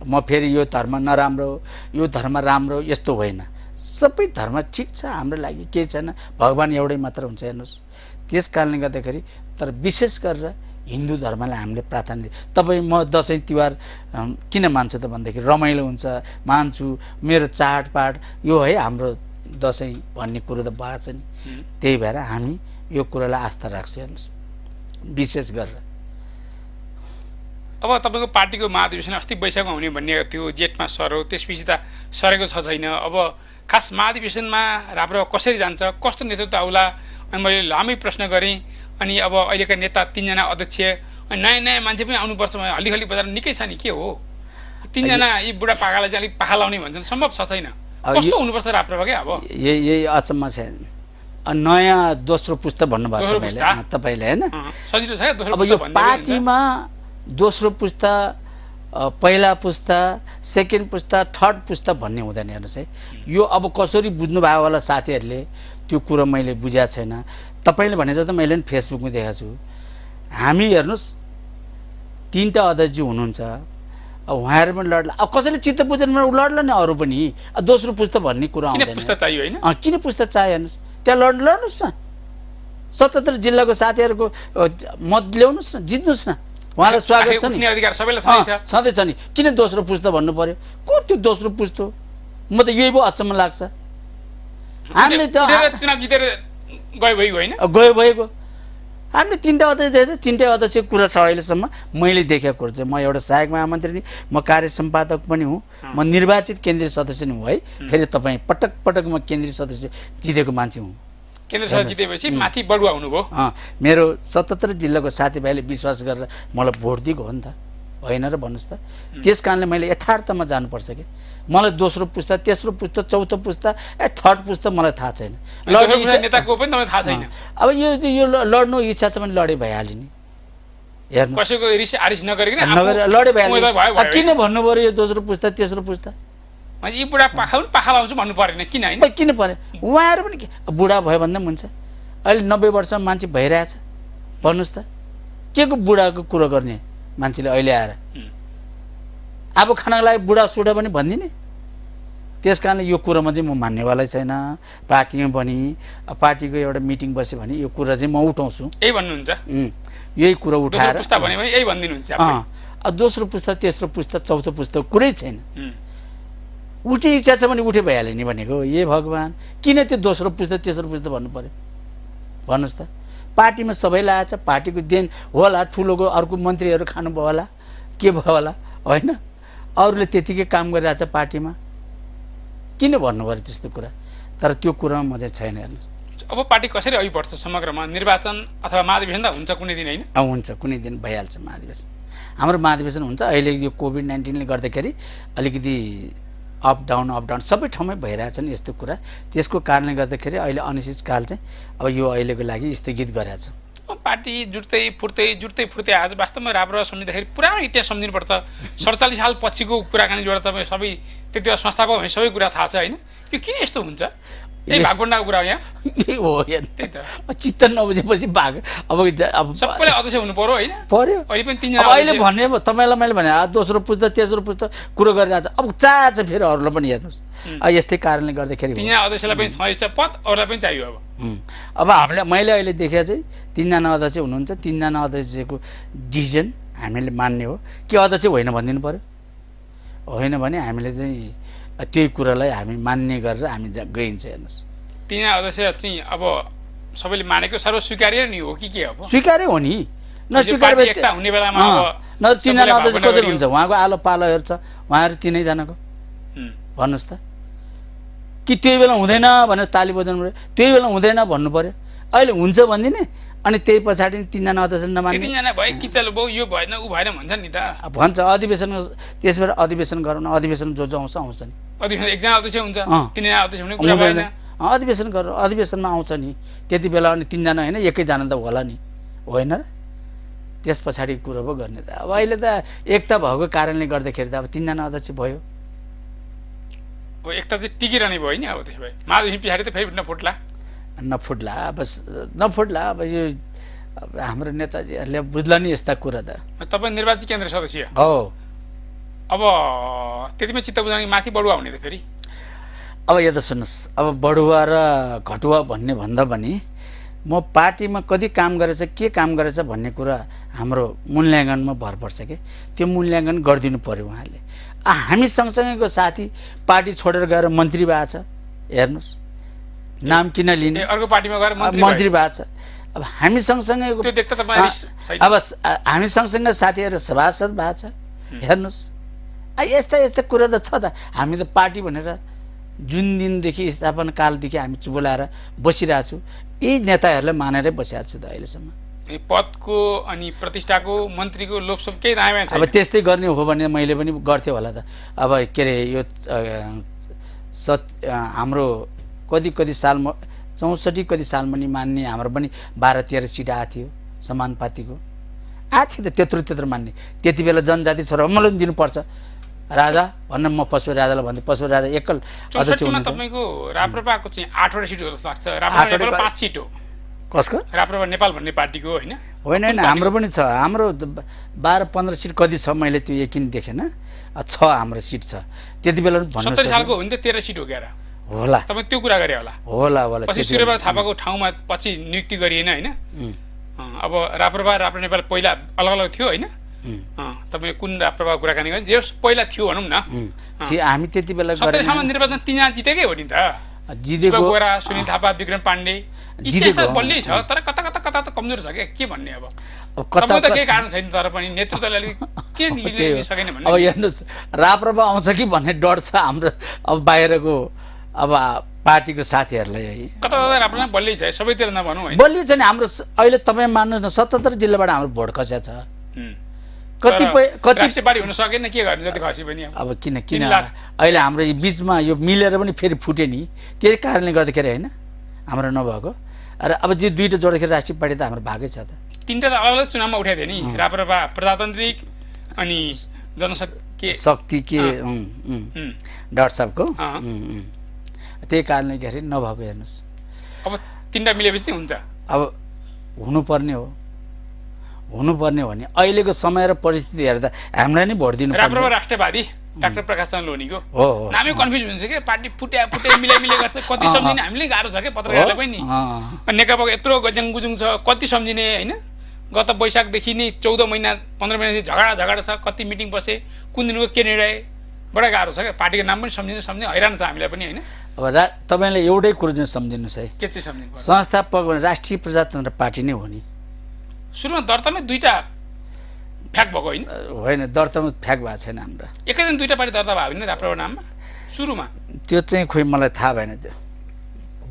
म फेरि यो धर्म नराम्रो यो धर्म राम्रो यस्तो होइन, सबै धर्म ठिक छ हाम्रो लागि, केही छैन, भगवान् एउटै मात्र हुन्छ हेर्नुहोस्। त्यस कारणले गर्दाखेरि तर विशेष गरेर हिन्दू धर्मलाई हामीले प्राधान्य तपाईँ म दसैँ तिहार किन मान्छु त भन्दाखेरि रमाइलो हुन्छ मान्छु, मेरो चाडपाड यो है हाम्रो दसैँ भन्ने कुरो त भएको छ नि। त्यही भएर हामी यो कुरालाई आस्था राख्छ हेर्नुहोस् विशेष गरेर। अब तपाईँको पार्टीको महाधिवेशन अस्ति वैशाखमा हुने भन्ने थियो, जेठमा सर्यो, त्यसपछि त सरेको छ छैन। अब खास महाधिवेशनमा राप्रपा कसरी जान्छ, कस्तो नेतृत्व आउला, अनि मैले लामै प्रश्न गरेँ। अनि अब अहिलेका नेता 3 जना अध्यक्ष अनि नयाँ नयाँ मान्छे पनि आउनुपर्छ, हल्लिखल्ली बजार निकै छ नि, के हो 3 जना यी बुढा पाकालाई चाहिँ अलिक पाखा लाउने भन्छन्, सम्भव छ छैन, कस्तो हुनुपर्छ राप्रपा क्या? अब यही अचम्म छ। नयाँ दोस्रो पुस्ता भन्नुभएको तपाईँले होइन, सजिलो छ अब यो पार्टीमा दोस्रो पुस्ता पहिला पुस्ता सेकेन्ड पुस्ता थर्ड पुस्ता भन्ने हुँदैन हेर्नुहोस् है। यो अब कसरी बुझ्नुभयो होला साथीहरूले त्यो कुरो मैले बुझाएको छैन। तपाईँले भने जस्तो मैले पनि फेसबुकमा देखाएको छु। हामी हेर्नुहोस् 3टा अध्यक्ष हुनुहुन्छ, अब उहाँहरू पनि लड्ला, अब कसैले चित्त बुझेन लड्ला नि, अरू पनि दोस्रो पुस्ता भन्ने कुरो आउँदैन। किन पुस्ता चाहियो हेर्नुहोस्, त्यहाँ लड्नुहोस् न, 77 जिल्लाको साथीहरूको मत ल्याउनुहोस् न, जित्नुहोस् न, उहाँलाई स्वागत छ नि, अधिकार सबैलाई छँदैछ नि। किन दोस्रो पुस्ता भन्नु पर्यो? को त्यो दोस्रो पुस्तो? म त यही भयो अचम्म लाग्छ। हामीले त चुनाव जितेर गयो भएको हामीले 3टा अध्यक्ष देखेको 3टा अध्यक्ष कुरा छ अहिलेसम्म मैले देखेको कुरो चाहिँ। म एउटा सहायक महामन्त्री नि, म कार्य सम्पादक पनि हुँ, म निर्वाचित केन्द्रीय सदस्य नि हुँ है। फेरि तपाईँ पटक पटक म केन्द्रीय सदस्य जितेको मान्छे हुँ। केन्द्र सदस्य जितेपछि माथि बढुवा हुनुभयो। मेरो 77 जिल्लाको साथीभाइले विश्वास गरेर मलाई भोट दिएको हो नि त, होइन र भन्नुहोस् त। त्यस कारणले मैले यथार्थमा जानुपर्छ कि मलाई दोस्रो पुस्ता तेस्रो पुस्ता चौथो पुस्ता थर्ड पुस्ता मलाई थाहा छैन। नेताको पनि तपाईँ थाहा छैन। अब यो लड्नु इच्छा छ भने लडे भइहाल्यो नि, हेर्नु कसैको रिस आरिस नगरिकन लडे भइहाल्यो। किन भन्नु पर्यो यो दोस्रो पुस्ता तेस्रो पुस्ता? यी बुढा पाखा लाउँछु भन्नु परेन, किन होइन? किन पर्यो? उहाँहरू पनि बुढा भयो भन्दा पनि हुन्छ। अहिले 90 वर्षमा मान्छे भइरहेछ, भन्नुहोस् त के को बुढाको कुरो गर्ने मान्छेले अहिले आएर अब खानाको लागि बुढा सुडा पनि भनिदिने। त्यस कारणले यो कुरोमा चाहिँ म मान्नेवालै छैन। पार्टीमा पनि पार्टीको एउटा मिटिङ बस्यो भने यो कुरा चाहिँ म उठाउँछु। यही भन्नुहुन्छ? यही कुरा उठाएर पुस्ता भने पनि यही भनिदिनुहुन्छ? दोस्रो पुस्ता तेस्रो पुस्ता चौथो पुस्ता कुरै छैन। उठे इच्छा छ भने उठे भइहाल्यो नि भनेको। ए भगवान्, किन त्यो दोस्रो पुस्ता तेस्रो पुस्ता भन्नु पर्यो भन्नुहोस् त? पार्टीमा सबैलाई आएछ, पार्टीको देन होला, ठुलोको अर्को मन्त्रीहरू खानुभयो होला, के भयो होला, होइन? अरूले त्यतिकै काम गरिरहेछ पार्टीमा, किन भन्नु पर्यो त्यस्तो कुरा? तर त्यो कुरामा म चाहिँ छैन हेर्नुहोस्। अब पार्टी कसरी अघि बढ्छ समग्रमा? निर्वाचन अथवा महाधिवेशन त हुन्छ कुनै दिन, होइन? हुन्छ, कुनै दिन भइहाल्छ महाधिवेशन। हाम्रो महाधिवेशन हुन्छ। अहिले यो कोभिड-19ले गर्दाखेरि अलिकति अप डाउन सबै ठाउँमै भइरहेछ नि यस्तो कुरा। त्यसको कारणले गर्दाखेरि अहिले अनिश्चितकाल चाहिँ अब यो अहिलेको लागि स्थगित गरेको छ। पार्टी जुट्दै फुट्दै आज वास्तवमा राप्रपा सम्झिँदाखेरि पुरानो इतिहास सम्झिनुपर्छ। 47 साल पछिको कुराकानी जोडेर तपाईँ सबै त्यति बेला संस्थापक भने सबै कुरा थाहा छ, होइन? यो किन यस्तो हुन्छ? यही भागभण्डाको कुरा यहाँ हो। त्यही त चित्त नबुझेपछि भाग अब सबैले अध्यक्ष हुनु पर्यो, होइन? पर्यो। अहिले पनि 3 जना अहिले भन्ने तपाईँलाई मैले भने दोस्रो पुस्ता तेस्रो पुस्ता कुरो गरिरहेको छ। अब चाहन्छ फेरि अरूलाई पनि हेर्नुहोस्। यस्तै कारणले गर्दाखेरि 3 जना अध्यक्षलाई पनि छँदैछ पद, अरूलाई पनि चाहियो। अब हामीले मैले अहिले देखेँ चाहिँ 3 जना अध्यक्ष हुनुहुन्छ। 3 जना अध्यक्षको डिसिजन हामीले मान्ने हो कि अध्यक्ष होइन भनिदिनु पर्यो? होइन भने हामीले चाहिँ त्यही कुरालाई हामी मान्ने गरेर हामी गइन्छ हेर्नुहोस्। 3 जना अध्यक्ष चाहिँ अब सबैले मानेको सर्वस्वीकार्य नि हो कि के? अब स्वीकार्य हो नि, नस्वीकार्य हुने बेलामा न 3 जना अध्यक्ष कसरी हुन्छ? उहाँको आलो पालो हेर्छ उहाँहरू 3 जनाको, भन्नुहोस् त? कि त्यही बेला हुँदैन भनेर ताली बजाउनु पर्यो? त्यही बेला हुँदैन भन्नु पर्यो? अहिले हुन्छ भनिदिने अनि त्यही पछाडि 3 जना अध्यक्ष नमान्ने? 3 जना भयो कि चलो भयो, यो भएन ऊ भएन भन्छ नि त। भन्छ अधिवेशन, त्यसबाट अधिवेशन गरौँ न, अधिवेशन जो आउँछ नि। अधिवेशन 1 जना अध्यक्ष हुन्छ, 3 जना अध्यक्ष हुने कुरा भएन। अधिवेशन गर्नु, अधिवेशनमा आउँछ नि त्यति बेला अनि 3 जना होइन एकैजना त होला नि, होइन र? त्यस पछाडि कुरो पो गर्ने त। अब अहिले त एकता भएको कारणले गर्दाखेरि त अब 3 जना अध्यक्ष भयो। अब एकता चाहिँ टिकिरहने भयो नि। अब त्यसो भए महाधिवेशन पछाडि त फेरि नफुट्ला नफुट्ला। अब यो हाम्रो नेताजीहरूले बुझ्ला नि यस्ता कुरा त। तपाईँ निर्वाचित केन्द्र सदस्य हो। अब त्यतिमै चित्त बुझाउने माथि बढुवा हुने त फेरि। अब यो त सुन्नुहोस्, अब बढुवा र घटुवा भन्ने भन्दा पनि म पार्टीमा कति काम गरेछ, के काम गरेछ भन्ने कुरा हाम्रो मूल्याङ्कनमा भर पर्छ कि त्यो मूल्याङ्कन गरिदिनु पर्यो उहाँले। हामी सँगसँगैको साथी पार्टी छोडेर गएर मन्त्री भएको छ, हेर्नुहोस् नाम किन लिने, अर्को पार्टीमा गएर मन्त्री भएको छ। अब हामी सँगसँगै त्यो देख्दा तपाईँ अब हामी सँगसँगै साथीहरू सभासद भएको छ, हेर्नुहोस्। यस्ता यस्ता कुरा त छ त। हामी त पार्टी भनेर जुन दिनदेखि स्थापना कालदेखि हामी चुबुलाएर बसिरहेको छु, यी नेताहरूलाई मानेरै बसिरहेको छु त अहिलेसम्म। पदको अनि प्रतिष्ठाको मन्त्रीको लोभसोभ केही दायाँ छैन। अब त्यस्तै गर्ने हो भने मैले पनि गर्थेँ होला त। अब के अरे यो हाम्रो कति सालमा 64 कति सालमा नि मान्ने हाम्रो पनि 12-13 सिट आएको थियो समानुपातिको, आएको थियो त त्यत्रो मान्ने। त्यति बेला जनजाति छोरा मलाई पनि दिनुपर्छ राजा भन्न, म पशुपति राजालाई भन्दै पशुपति राजा एकल अध्यक्ष हुनु। तपाईँको राप्रपाको चाहिँ 8वटा सिट हो जस्तो लाग्छ। राप्रपा 5 सिट हो। कसको? राप्रपा नेपाल भन्ने पार्टीको होइन? होइन हाम्रो पनि छ। हाम्रो 12-15 सिट कति छ मैले त्यो यकिन देखेन, छ हाम्रो सिट छ। त्यति बेला पनि भन्नु 70 सालको हो नि त 13 सिट हो क्यारा होला। तपाईँ त्यो कुरा गरे होला। पछि सूर्यबहादुर थापाको ठाउँमा पछि नियुक्ति गरिएन होइन? अब राप्रपा नेपाल पहिला अलग अलग थियो होइन? तपाईँले कुन राप्रपा कुराकानी गर्नु जो पहिला थियो भनौँ न। हामी त्यति बेला 70 सालमा निर्वाचन 3 जना जितेकै हो नि त। जितेको गोरा, सुनिल थापा, विक्रम पाण्डे जितेको बलियै छ, तर कता त कमजोर छ के भन्ने। अब कता त केही कारण छैन, तर पनि नेतृत्वले अलिक के लिन सकेन भन्ने। अब हेर्नुहोस् राप्रपा आउँछ कि भन्ने डर छ हाम्रो अब बाहिरको अब पार्टीको साथीहरूलाई है। कता राप्रपा बलियै छ, सबैतिर नभनौँ होइन? बलियै छ नि हाम्रो। अहिले तपाईँ मान्नुहोस् न 77 जिल्लाबाट हाम्रो भोट खस्या छ। कति पार्टी हुन सकेन, के गर्ने जति खसी पनि। अब किन अहिले हाम्रो बिचमा यो मिलेर पनि फेरि फुट्यो नि, त्यही कारणले गर्दाखेरि होइन हाम्रो नभएको। र अब जो दुईटा जोड्दाखेरि राष्ट्रिय पार्टी त हाम्रो भागै छ त। 3टा त अलग अलग चुनावमा उठाएको थियो नि, राप्रपा प्रजातान्त्रिक अनि शक्ति के डाक्टर साहबको, त्यही कारणले गर्दाखेरि नभएको। हेर्नुहोस् अब 3टा मिलेपछि हुन्छ। अब हुनुपर्ने हो भने अहिलेको समय र परिस्थिति हेर्दा हामीलाई नै भोट दिनु पर्छ। राप्रपा राष्ट्रवादी डाक्टर प्रकाश चन्द्र लोनीको हो नामै कन्फ्युज हुन्छ के, पार्टी फुटे मिलाइ गर्छ, कति सम्झिने हामीले गाह्रो छ के पत्रकारलाई पनि। नेकपाको यत्रो गजङ गुजुङ छ, कति सम्झिने होइन? गत वैशाखदेखि नै 14 महिना 15 महिनादेखि झगडा छ, कति मिटिङ बसे, कुन दिनको के निर्णय, बडा गाह्रो छ क्या। पार्टीको नाम पनि सम्झिने हैरान छ हामीलाई पनि होइन? अब तपाईँले एउटै कुरो चाहिँ सम्झिनुहोस् है, के चाहिँ सम्झिनु? संस्थापक राष्ट्रिय प्रजातन्त्र पार्टी नै हो नि। सुरुमा दर्तामै 2टा फ्याक भएको होइन? दर्तामा फ्याक भएको छैन हाम्रो। एकैदिन 2टा पार्टी दर्ता भयो नि राप्रपा नाममा सुरुमा? त्यो चाहिँ खोइ मलाई थाहा भएन। त्यो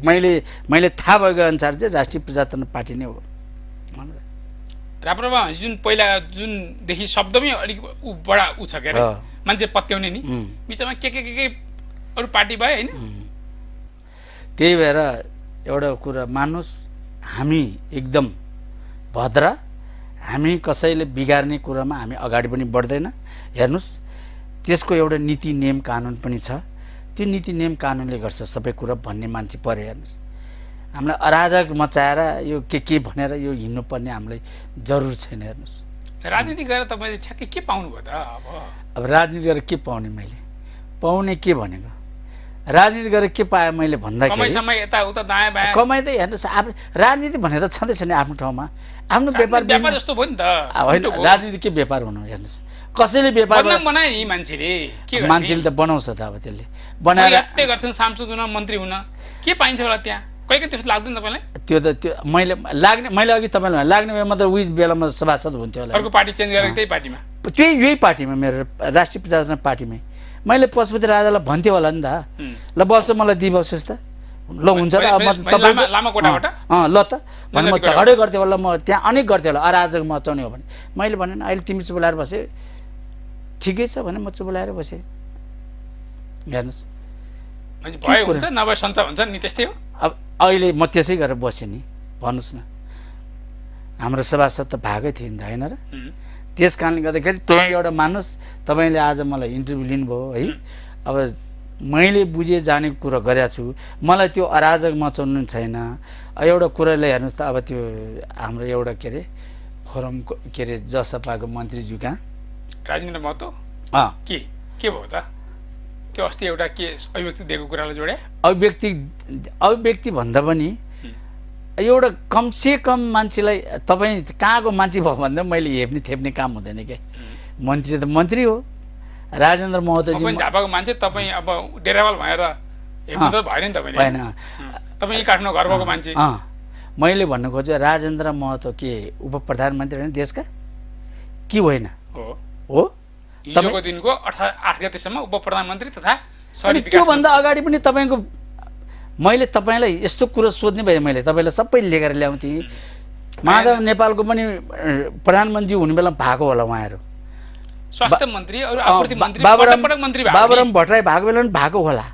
मैले थाहा भएको अनुसार चाहिँ राष्ट्रिय प्रजातन्त्र पार्टी नै हो हाम्रो। राप्रपा जुनदेखि शब्दमै अलिक बडा छ के अरे, मान्छे पत्याउने नि, बिचमा के अरू पार्टी भयो होइन? त्यही भएर एउटा कुरा मान्नुहोस्, हामी एकदम भद्र, हामी कसैले बिगार्ने कुरामा हामी अगाडि पनि बढ्दैन। हेर्नुहोस् त्यसको एउटा नीति नियम कानुन पनि छ, त्यो नीति नियम कानुनले गर्छ सबै कुरा भन्ने मान्छे पऱ्यो। हेर्नुहोस् हामीलाई अराजक मचाएर यो के भनेर यो हिँड्नुपर्ने हामीलाई जरुर छैन। हेर्नुहोस् राजनीति गरेर तपाईँले ठ्याक्कै के पाउनु भयो त? अब राजनीति गरेर के पाउने, मैले पाउने के भनेको? राजनीति गरेर के पाएँ मैले भन्दाखेरि कमाइ त हेर्नुहोस् राजनीति भने त छँदैछ नि आफ्नो ठाउँमा। आफ्नो व्यापार जस्तो भयो नि त होइन? राजनीति के व्यापार हुनु? हेर्नुहोस् कसैले व्यापार बनाए नि मान्छेले त बनाउँछ त। अब त्यसले बनाएर यस्तै गर्छन्, सांसद हुन, मन्त्री हुन के पाइन्छ होला त्यहाँ? कहिले त्यस्तो लाग्दैन तपाईँलाई? त्यो मैले अघि तपाईँलाई लाग्ने बेलामा त उही बेलामा सभासद हुन्थ्यो होला। अर्को पार्टी चेन्ज गरेर त्यही पार्टीमा, यही पार्टीमा, मेरो राष्ट्रिय प्रजातन्त्र पार्टीमै मैले पशुपति राजालाई भन्थेँ होला नि त, ल बस्छ मलाई दिइबस्नुहोस् त, ल हुन्छ त। अब ल त भने म झगडै गर्थेँ होला, म त्यहाँ अनेक गर्थेँ होला अराजक मचाउने हो भने। मैले भनेन अहिले तिमी चुप लाएर बसेँ, ठिकै छ भने म चुप लाएर बसेँ। हेर्नुहोस् मान्छे भयो हुन्छ नभए सञ्च हुन्छ नि त्यस्तै हो। अब अहिले म त्यसै गरेर बसेँ नि, भन्नुहोस् न, हाम्रो सभासद त भागै थियो नि त, होइन र? त्यस कारणले गर्दाखेरि तपाईँ एउटा मान्नुहोस्, तपाईँले आज मलाई इन्टरभ्यू लिनुभयो है, अब मैले बुझे जाने कुरा गरेको छु, मलाई त्यो अराजक मचाउनु छैन। एउटा कुरालाई हेर्नुहोस् त, अब त्यो हाम्रो एउटा के अरे फोरमको के अरे जसपाको मन्त्रीज्यू कहाँ राजेन्द्र महतो के भयो त? त्यो अस्ति एउटा के अभिव्यक्ति दिएको कुरालाई जोडे? अभिव्यक्ति भन्दा पनि एउटा कमसेकम मान्छेलाई, तपाईँ कहाँको मान्छे भयो भन्दा मैले हेप्ने थेप्ने काम हुँदैन क्या। मन्त्री त मन्त्री हो, राजेन्द्र महतोजी झापाको मान्छे। तपाईँ अब डेरावाल भएर हेर्नु त भएन नि तपाईँले? होइन, तपाईँ काठमाडौँ घर भएको मान्छे। मैले भन्नु खोजेँ राजेन्द्र महतो के उप प्रधानमन्त्री होइन देशका कि होइन? हो। हिजोको दिनको 8 गतेसम्म उप प्रधानमन्त्री तथा त्योभन्दा अगाडि पनि तपाईँको मैले तपाईँलाई यस्तो कुरो सोध्ने भए मैले तपाईँलाई सबै लेखेर ल्याउँथेँ। माधव नेपालको पनि प्रधानमन्त्री हुने बेला भएको होला उहाँहरू, स्वास्थ्य मन्त्री अरु आपूर्ति मन्त्री बाबुराम भट्टराई भएको बेला पनि भएको होला।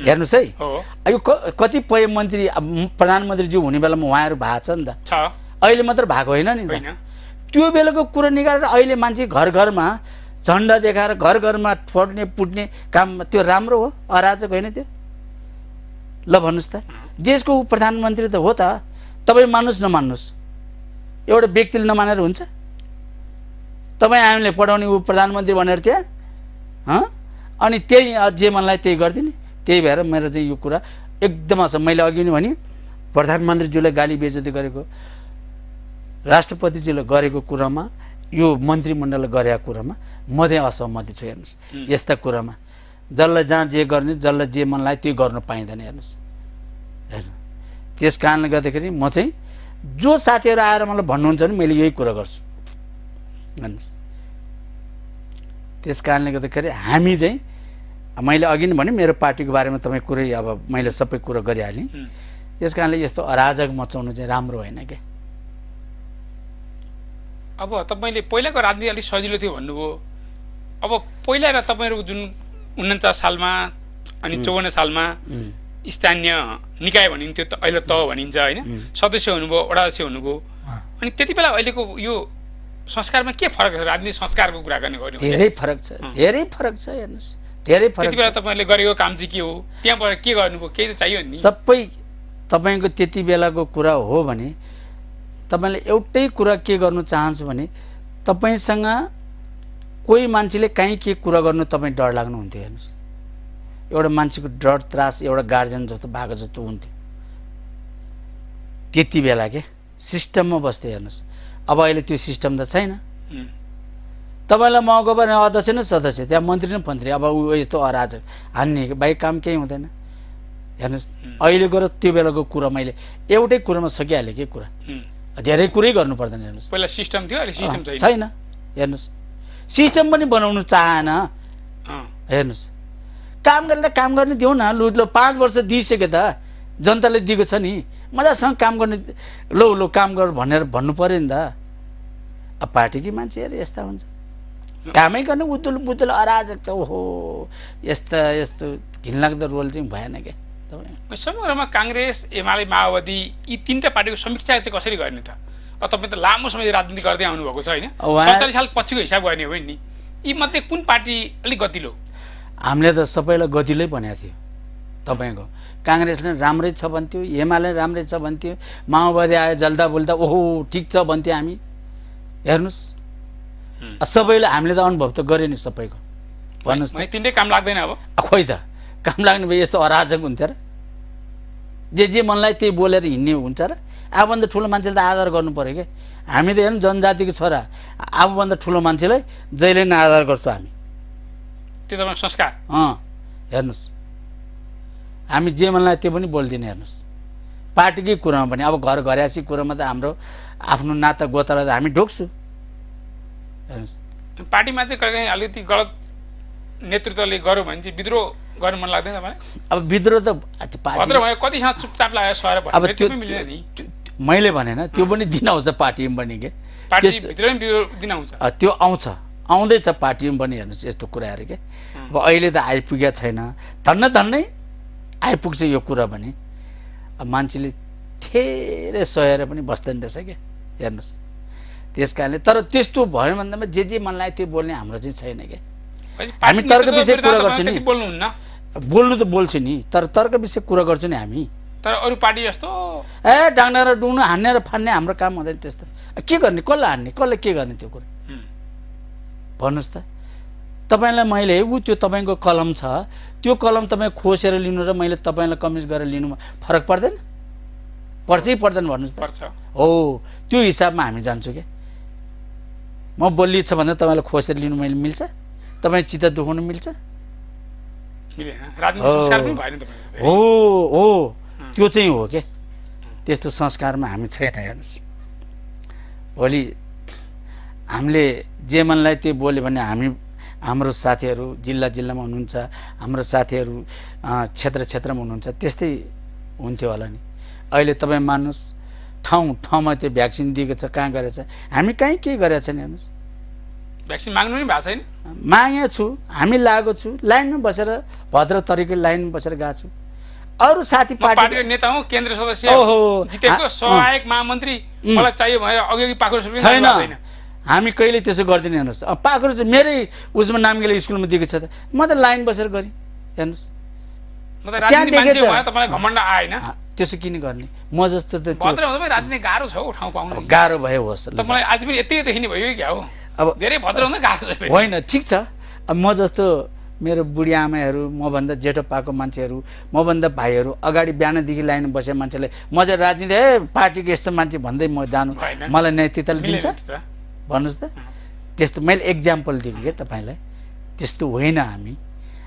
हेर्नुहोस् है, यो कतिपय मन्त्री प्रधानमन्त्रीज्यू हुने बेलामा उहाँहरू भएको छ नि त, अहिले मात्र भएको होइन नि त। त्यो बेलाको कुरो निकालेर अहिले मान्छे घर घरमा झन्डा देखाएर घर घरमा फोड्ने पुट्ने काम, त्यो राम्रो हो? अराजक होइन त्यो? ल भन्नुहोस् त, देशको प्रधानमन्त्री त हो त। तपाईँ मान्नुहोस् नमान्नुहोस्, एउटा व्यक्तिले नमानेर हुन्छ? तपाईँ हामीले पढाउने ऊ प्रधानमन्त्री भनेर थियो, अनि त्यही जे मनलाई त्यही गरिदिने। त्यही भएर मेरो चाहिँ यो कुरा एकदम असहमत। मैले अघि नै भने प्रधानमन्त्रीज्यूले गाली बेइज्जती गरेको, राष्ट्रपतिज्यूले गरेको कुरामा, यो मन्त्रीमण्डलले गरेको कुरामा म चाहिँ असहमति छु। हेर्नुहोस्, यस्ता कुरामा जसलाई जहाँ जे गर्ने, जसलाई जे मन लाग्यो त्यो गर्न पाइँदैन। हेर्नुहोस्, हेर्नु, त्यस कारणले गर्दाखेरि म चाहिँ जो साथीहरू आएर मलाई भन्नुहुन्छ भने मैले यही कुरा गर्छु। हेर्नुहोस्, त्यस कारणले गर्दाखेरि हामी चाहिँ, मैले अघि नै भने मेरो पार्टीको बारेमा तपाईँ कुरै अब मैले सबै कुरो गरिहालेँ। त्यस कारणले यस्तो अराजक मचाउनु चाहिँ राम्रो होइन क्या। अब तपाईँले पहिलाको राजनीति अलिक सजिलो थियो भन्नुभयो। अब पहिला र तपाईँहरूको जुन 49 सालमा अनि 54 सालमा स्थानीय निकाय भनिन्थ्यो, अहिले तह भनिन्छ होइन, सदस्य हुनुभयो, वडा अध्यक्ष हुनुभयो, अनि त्यति बेला अहिलेको यो संस्कारमा के फरक छ? राजनीतिक संस्कारको कुरा गर्ने हो? धेरै फरक छ, धेरै फरक छ। हेर्नुहोस्, धेरै फरक। त्यति बेला तपाईँले गरेको काम चाहिँ के हो? त्यहाँबाट के गर्नुभयो? केही त चाहियो नि? सबै तपाईँको त्यति बेलाको कुरा हो भने तपाईँले एउटै कुरा के गर्नु चाहन्छु भने, तपाईँसँग कोही मान्छेले कहीँ के कुरा गर्नु तपाईँ डर लाग्नुहुन्थ्यो। हेर्नुहोस्, एउटा मान्छेको डर त्रास एउटा गार्जियन जस्तो भएको जस्तो हुन्थ्यो त्यति बेला के सिस्टममा बस्थ्यो। हेर्नुहोस्, अब अहिले त्यो सिस्टम त छैन। तपाईँलाई महकुमा अध्यक्ष न सदस्य, त्यहाँ मन्त्री न मन्त्री, अब ऊ यस्तो अराजक हान्ने बाहेक काम केही हुँदैन। हेर्नुहोस्, अहिलेको र त्यो बेलाको कुरा मैले एउटै कुरामा सकिहालेँ के कुरा, धेरै कुरै गर्नु पर्दैन। हेर्नुहोस्, पहिला सिस्टम थियो, अहिले सिस्टम छैन। हेर्नुहोस्, सिस्टम पनि बनाउनु चाहेन। हेर्नुहोस्, काम गर्ने त काम गर्ने दिउँ न, लु 5 वर्ष दिइसक्यो त, जनताले दिएको छ नि, मजासँग काम गर्ने, लो काम गर भनेर भन्नु पर्यो नि त। अब पार्टीकै मान्छेहरू यस्ता हुन्छ, कामै गर्ने उदुल बुदुल अराजक त। ओहो, यस्तो घिनलाग्दो रोल चाहिँ भएन क्या। समग्रमा काङ्ग्रेस, एमाले, माओवादी यी 3टा पार्टीको समीक्षा चाहिँ कसरी गर्ने त? अब तपाईँ त लामो समय राजनीति गर्दै आउनुभएको छ होइन, 47 साल पछिको हिसाब गर्ने हो नि, यी मध्ये कुन पार्टी अलिक गतिलो? हामीले त सबैलाई गतिलै भनेको थियो। तपाईँको काङ्ग्रेसले राम्रै छ भन्थ्यो, एमाले राम्रै छ भन्थ्यो, माओवादी आयो जल्दा बोल्दा ओहो ठिक छ भन्थ्यो हामी। हेर्नुहोस्, सबैले हामीले त अनुभव त गऱ्यो नि सबैको। भन्नुहोस्, 3टै काम लाग्दैन? अब खोइ त, काम लाग्ने भए यस्तो अराजक हुन्थ्यो र? जे मनलाई त्यही बोलेर हिँड्ने हुन्छ र? आफूभन्दा ठुलो मान्छेले त आदर गर्नु पर्यो क्या। हामी त हेर्नु जनजातिको छोरा, आफूभन्दा ठुलो मान्छेलाई जहिले नै आदर गर्छौँ हामी। त्यो तपाईँ संस्कार। हेर्नुहोस्, हामी जे मनलाई त्यो पनि बोल्दिनँ। हेर्नुहोस्, पार्टीकै कुरामा पनि, अब घरयासी कुरामा त हाम्रो आफ्नो नाता गोतालाई त हामी ढोक्छु। हेर्नुहोस्, पार्टीमा चाहिँ कहिले काहीँ अलिकति गलत नेतृत्वले गर्यो भने चाहिँ विद्रोह गर्नु मन लाग्दैन तपाईँलाई? अब विद्रोह त कतिसँग चुपचाप लाग्यो सर? अब त्यो मैले भनेन, त्यो पनि दिन आउँछ पार्टीमा पनि के, दिन आउँछ, त्यो आउँदैछ पार्टीमा पनि। हेर्नुहोस्, यस्तो कुराहरू के अब अहिले त आइपुगेको छैन। धन्नै आइपुग्छ यो कुरा भने अब मान्छेले धेरै सहेर पनि बस्दैन रहेछ क्या हेर्नुहोस्। त्यस कारणले तर त्यस्तो भयो भन्दामा जे मन लाग्यो त्यो बोल्ने हाम्रो चाहिँ छैन क्या। हामी तर्क विषय कुरा गर्छौँ नि, बोल्नुहुन्न, बोल्नु त बोल्छु नि, तर तर्क विषय कुरा गर्छु नि हामी। तर अरू पार्टी जस्तो डाङ्डा र डुङ्नु हान्ने र फान्ने हाम्रो काम हुँदैन त्यस्तो। के गर्ने, कसलाई हान्ने, कसलाई के गर्ने त्यो कुरा भन्नुहोस् त। तपाईँलाई मैले त्यो तपाईँको कलम छ, त्यो कलम तपाईँ खोसेर लिनु र मैले तपाईँलाई कमिज गरेर लिनुमा फरक पर्दैन? पर्छै पर्दैन भन्नुहोस् त। पर्छ। हो, त्यो हिसाबमा हामी जान्छौँ क्या। म बोली छ भने तपाईँलाई खोसेर लिनु मैले मिल्छ? तपाईँ चित्त दुखाउनु मिल्छ? हो हो, त्यो चाहिँ हो क्या। त्यस्तो संस्कारमा हामी छैन हेर्नुहोस्। भोलि हामीले जे मनलाई त्यो बोल्यो भने हाम्रो साथीहरू जिल्लामा हुनुहुन्छ, हाम्रो साथीहरू क्षेत्रमा हुनुहुन्छ, त्यस्तै हुन्थ्यो होला नि। अहिले तपाईँ मान्नुहोस् ठाउँमा त्यो भ्याक्सिन दिएको छ, कहाँ गरेछ, हामी कहीँ केही गरेको छैन हेर्नुहोस्। भ्याक्सिन माग्नु नि भएको छैन? मागेको छु, हामी लागेको छु, लाइनमा बसेर भद्र तरिकाले लाइनमा बसेर गएको छु। अरू साथी पार्टीको नेता हौ, केन्द्र सदस्य जितेको सहायक महामन्त्री, मलाई चाहियो भनेर अघि पाखुरा छैन। हामी कहिले त्यसो गर्दैन हेर्नुहोस्। अब पाखुरा चाहिँ मेरै उसमा नामगेले स्कुलमा दिएको छ त, म त लाइन बसेर गरेँ हेर्नुहोस्। त्यसो किन गर्ने? म जस्तो त गाह्रो भयो होस्, मलाई आज पनि यति देखिने भयो क्या हो। अब धेरै भद्र हुँदा गाह्रो होइन, ठिक छ। अब म जस्तो मेरो बुढी आमाहरू, मभन्दा जेठो पाएको मान्छेहरू, मभन्दा भाइहरू अगाडि बिहानदेखि लाइन बसे मान्छेलाई मजा राजनीति पार्टीको यस्तो मान्छे भन्दै म जानु मलाई नैतिकताले दिन्छ भन्नुहोस् त। त्यस्तो मैले एक्जाम्पल दिएको क्या तपाईँलाई। त्यस्तो होइन।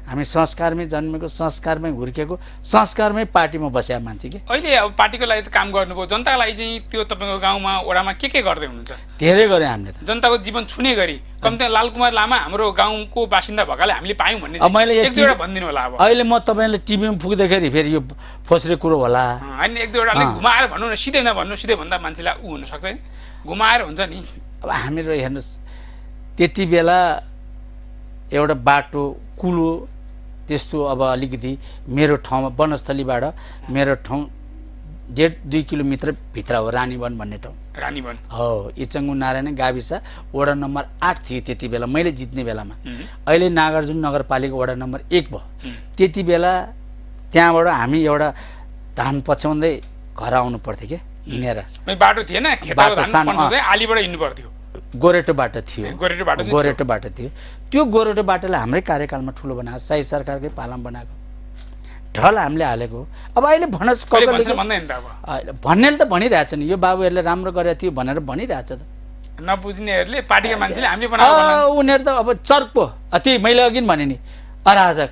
हामी संस्कारमै जन्मेको, संस्कारमै हुर्केको, संस्कारमै पार्टीमा बसेका मान्छे के। अहिले अब पार्टीको लागि काम गर्नुभयो, जनताको लागि चाहिँ त्यो तपाईँको गाउँमा वडामा के गर्दै हुनुहुन्छ? धेरै गरे हामीले त। जनताको जीवन छुने गरी कम्ती लालकुमार लामा हाम्रो गाउँको बासिन्दा भएकाले हामीले पायौँ भन्ने मैले एक दुईवटा भनिदिनु होला। अब अहिले म तपाईँलाई टिभीमा पुग्दाखेरि फेरि यो फोस्रे कुरो होला होइन, एक दुईवटाले घुमाएर भन्नु न, सिधै नभन्नु, सिधै भन्दा मान्छेलाई ऊ हुनसक्छ नि, घुमाएर हुन्छ नि। अब हामीहरू हेर्नुहोस्, त्यति बेला एउटा बाटो कुलो त्यस्तो अब अलिकति मेरो ठाउँमा वनस्थलीबाट मेरो ठाउँ 1.5-2 किलोमिटर भित्र हो, रानीवन भन्ने ठाउँ। रानीवन हो, इचङ्गु नारायण गाविस वडा नम्बर 8 थियो त्यति बेला मैले जित्ने बेलामा। अहिले नागार्जुन नगरपालिका वडा नम्बर 1 भयो। त्यति बेला त्यहाँबाट हामी एउटा धान पछ्याउँदै घर आउनु पर्थ्यो क्या हिँडेर। बाटो थिएन, आलीबाट हिँड्नु पर्थ्यो। गोरेटो बाटो थियो, गोरेटो बाटो थियो। त्यो गोरेटो बाटोलाई हाम्रै कार्यकालमा ठुलो बनाएको, शाही सरकारकै पालामा बनाएको, ढल हामीले हालेको। अब अहिले भन्नुहोस् भन्नेले त भनिरहेछ नि, यो बाबुहरूले राम्रो गरेको थियो भनेर भनिरहेछ त। नबुझ्नेहरूले पार्टीका मान्छेले हामीले बनाएको, उनीहरू त अब चर्को त्यही मैले अघि भने नि अराजक,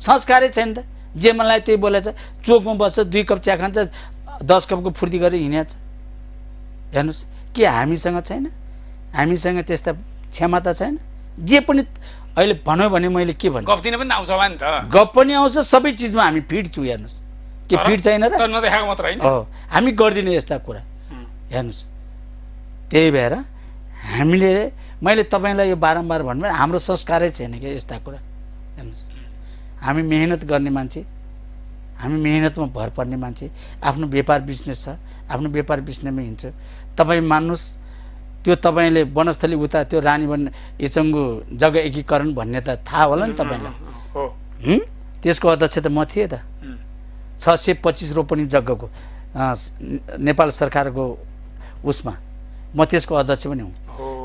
संस्कारै छैन त। जे मलाई त्यही बोलेछ, चोकमा बस्छ, 2 कप चिया खान्छ, 10 कपको फुर्ती गरेर हिँडेछ। हेर्नुहोस्, के हामीसँग छैन? हामीसँग त्यस्ता क्षमता छैन? जे पनि अहिले भन्यो भने मैले के भन्नु, गफ दिन पनि आउँछ नि त। गफ पनि आउँछ, सबै चिजमा हामी फिट छु हेर्नुहोस्। के फिट छैन र? नदेखाएको मात्र हैन, हामी गर्दिनँ यस्ता कुरा हेर्नुहोस्। त्यही भएर हामीले, मैले तपाईँलाई यो बारम्बार भन्नु, हाम्रो संस्कारै छैन क्या यस्ता कुरा हेर्नुहोस्। हामी मेहनत गर्ने मान्छे, हामी मेहनतमा भर पर्ने मान्छे, आफ्नो व्यापार बिजनेस छ, आफ्नो व्यापार बिजनेसमै हिँड्छ। तपाईँ मान्नुहोस्, त्यो तपाईँले वनस्थली उता त्यो रानीवन इचङ्गु जग्गा एकीकरण भन्ने त थाहा होला नि तपाईँलाई। त्यसको अध्यक्ष त म थिएँ त। 625 रोपनी जग्गाको नेपाल सरकारको उसमा म त्यसको अध्यक्ष पनि हुँ।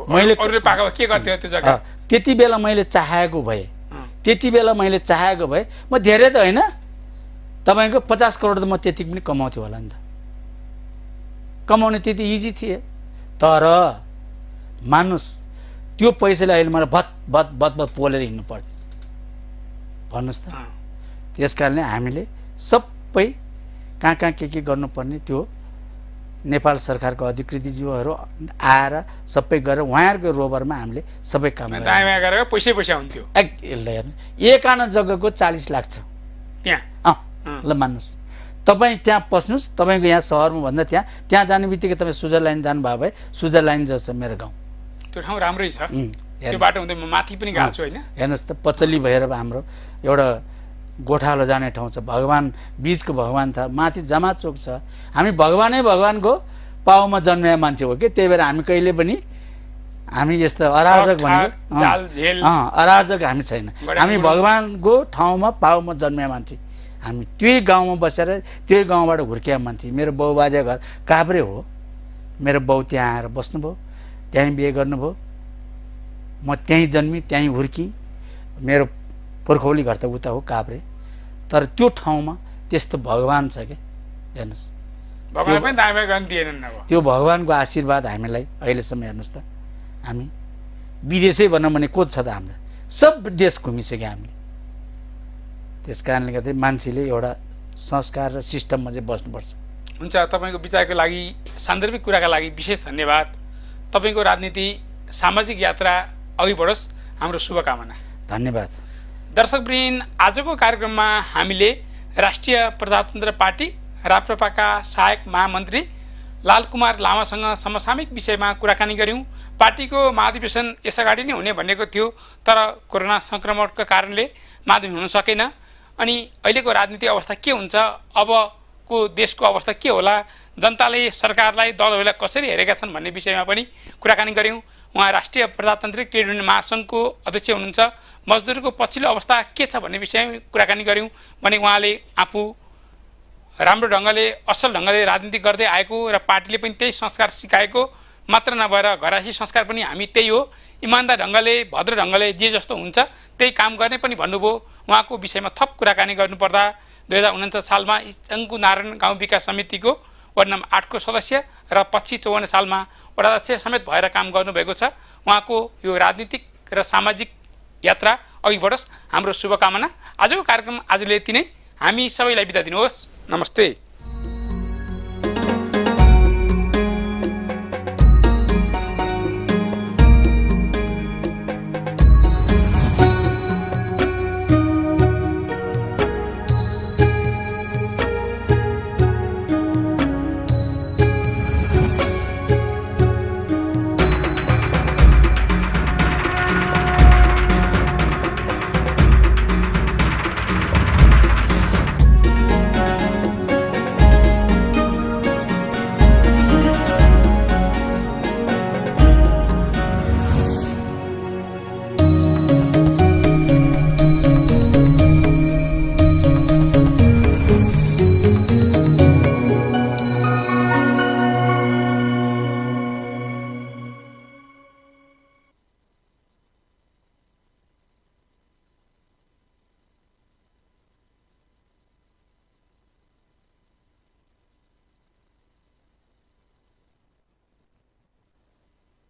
मैले के गर्थ्यो त्यो जग्गा? त्यति बेला मैले चाहेको भए, म धेरै त होइन, तपाईँको 50 करोड त म त्यति पनि कमाउँथेँ होला नि त। कमाउने त्यति इजी थिए। तर मान्नुहोस्, त्यो पैसाले अहिले मलाई भत पोलेर हिँड्नु पर्थ्यो भन्नुहोस् त। त्यस कारणले हामीले सबै कहाँ के गर्नुपर्ने त्यो नेपाल सरकारको अधिकृतज्यूहरू आएर सबै गरेर उहाँहरूको रोबरमा हामीले सबै काम गरेर पैसा हुन्थ्यो। एक आना जग्गाको 40 लाख छ त्यहाँ। ल मान्नुहोस्, तपाईँ त्यहाँ पस्नुहोस्, तपाईँको यहाँ सहरमा भन्दा त्यहाँ जाने बित्तिकै तपाईँ स्विजरल्यान्ड जानुभयो भए स्विजरल्यान्ड जस्तो मेरो गाउँ। त्यो ठाउँ राम्रै छ, त्यो बाटो हुँदै म माथि पनि गएको छु होइन। हेर्नुहोस् त, पचली भएर हाम्रो एउटा गोठालो जाने ठाउँ छ, भगवान बीचको भगवान था, माथि जमा चोक छ। हामी भगवानै भगवानको पाउमा जन्मेका मान्छे हो कि, त्यही भएर हामी कहिले पनि हामी यस्तो अराजक भनेको अराजक हामी छैन। हामी भगवानको ठाउँमा पाउमा जन्मेका मान्छे, हामी त्यही गाउँमा बसेर त्यही गाउँबाट हुर्किया मान्छे। मेरो बाउ बाजे घर काभ्रे हो, मेरो बाउ त्यहाँ आएर बस्नुभयो, त्यहीँ बिहे गर्नुभयो, म त्यहीँ जन्मी त्यहीँ हुर्की। मेरो पुर्खौली घर त उता हो काभ्रे, तर त्यो ठाउँमा त्यस्तो भगवान छ क्या, हेर्नुहोस् त्यो भगवानको आशीर्वाद हामीलाई अहिलेसम्म हेर्नुहोस् त। हामी विदेशै भनौँ भने को छ त, हाम्रो सब देश घुमिसक्यो हामीले। त्यस कारणले गर्दा मान्छेले एउटा संस्कार र सिस्टममा चाहिँ बस्नुपर्छ। हुन्छ, तपाईँको विचारको लागि, सान्दर्भिक कुराका लागि विशेष धन्यवाद। तपाईँको राजनीति सामाजिक यात्रा अघि बढोस्, हाम्रो शुभकामना। धन्यवाद। दर्शकवृन्द, आजको कार्यक्रममा हामीले राष्ट्रिय प्रजातन्त्र पार्टी राप्रपाका सहायक महामन्त्री लालकुमार लामासँग समसामयिक विषयमा कुराकानी गऱ्यौँ। पार्टीको महाधिवेशन यसअगाडि नै हुने भनेको थियो, तर कोरोना सङ्क्रमणको कारणले महाधिवेशन हुन सकेन। अनि अहिलेको राजनीतिक अवस्था के हुन्छ, अबको देशको अवस्था के होला, जनताले सरकारलाई, दलहरूलाई कसरी हेरेका छन् भन्ने विषयमा पनि कुराकानी गऱ्यौँ। उहाँ राष्ट्रिय प्रजातान्त्रिक ट्रेड युनियन महासङ्घको अध्यक्ष हुनुहुन्छ। मजदुरको पछिल्लो अवस्था के छ भन्ने विषयमा कुराकानी गऱ्यौँ भने उहाँले आफू राम्रो ढङ्गले, असल ढङ्गले राजनीति गर्दै आएको र पार्टीले पनि त्यही संस्कार सिकाएको मात्र नभएर घरासी संस्कार पनि हामी त्यही हो, इमान्दार ढङ्गले, भद्र ढङ्गले जे जस्तो हुन्छ त्यही काम गर्ने पनि भन्नुभयो। उहाँको विषयमा थप कुराकानी गर्नुपर्दा 2049 सालमा इचङ्गु नारायण गाउँ विकास समितिको वार्ड नम्बर 8 को सदस्य र पछि 54 सालमा वडाध्यक्ष समेत भएर काम गर्नुभएको छ। उहाँको यो राजनीतिक र सामाजिक यात्रा अघि बढोस्, हाम्रो शुभकामना। आजको कार्यक्रम आजले यति नै। हामी सबैलाई बिदा दिनुहोस्। नमस्ते।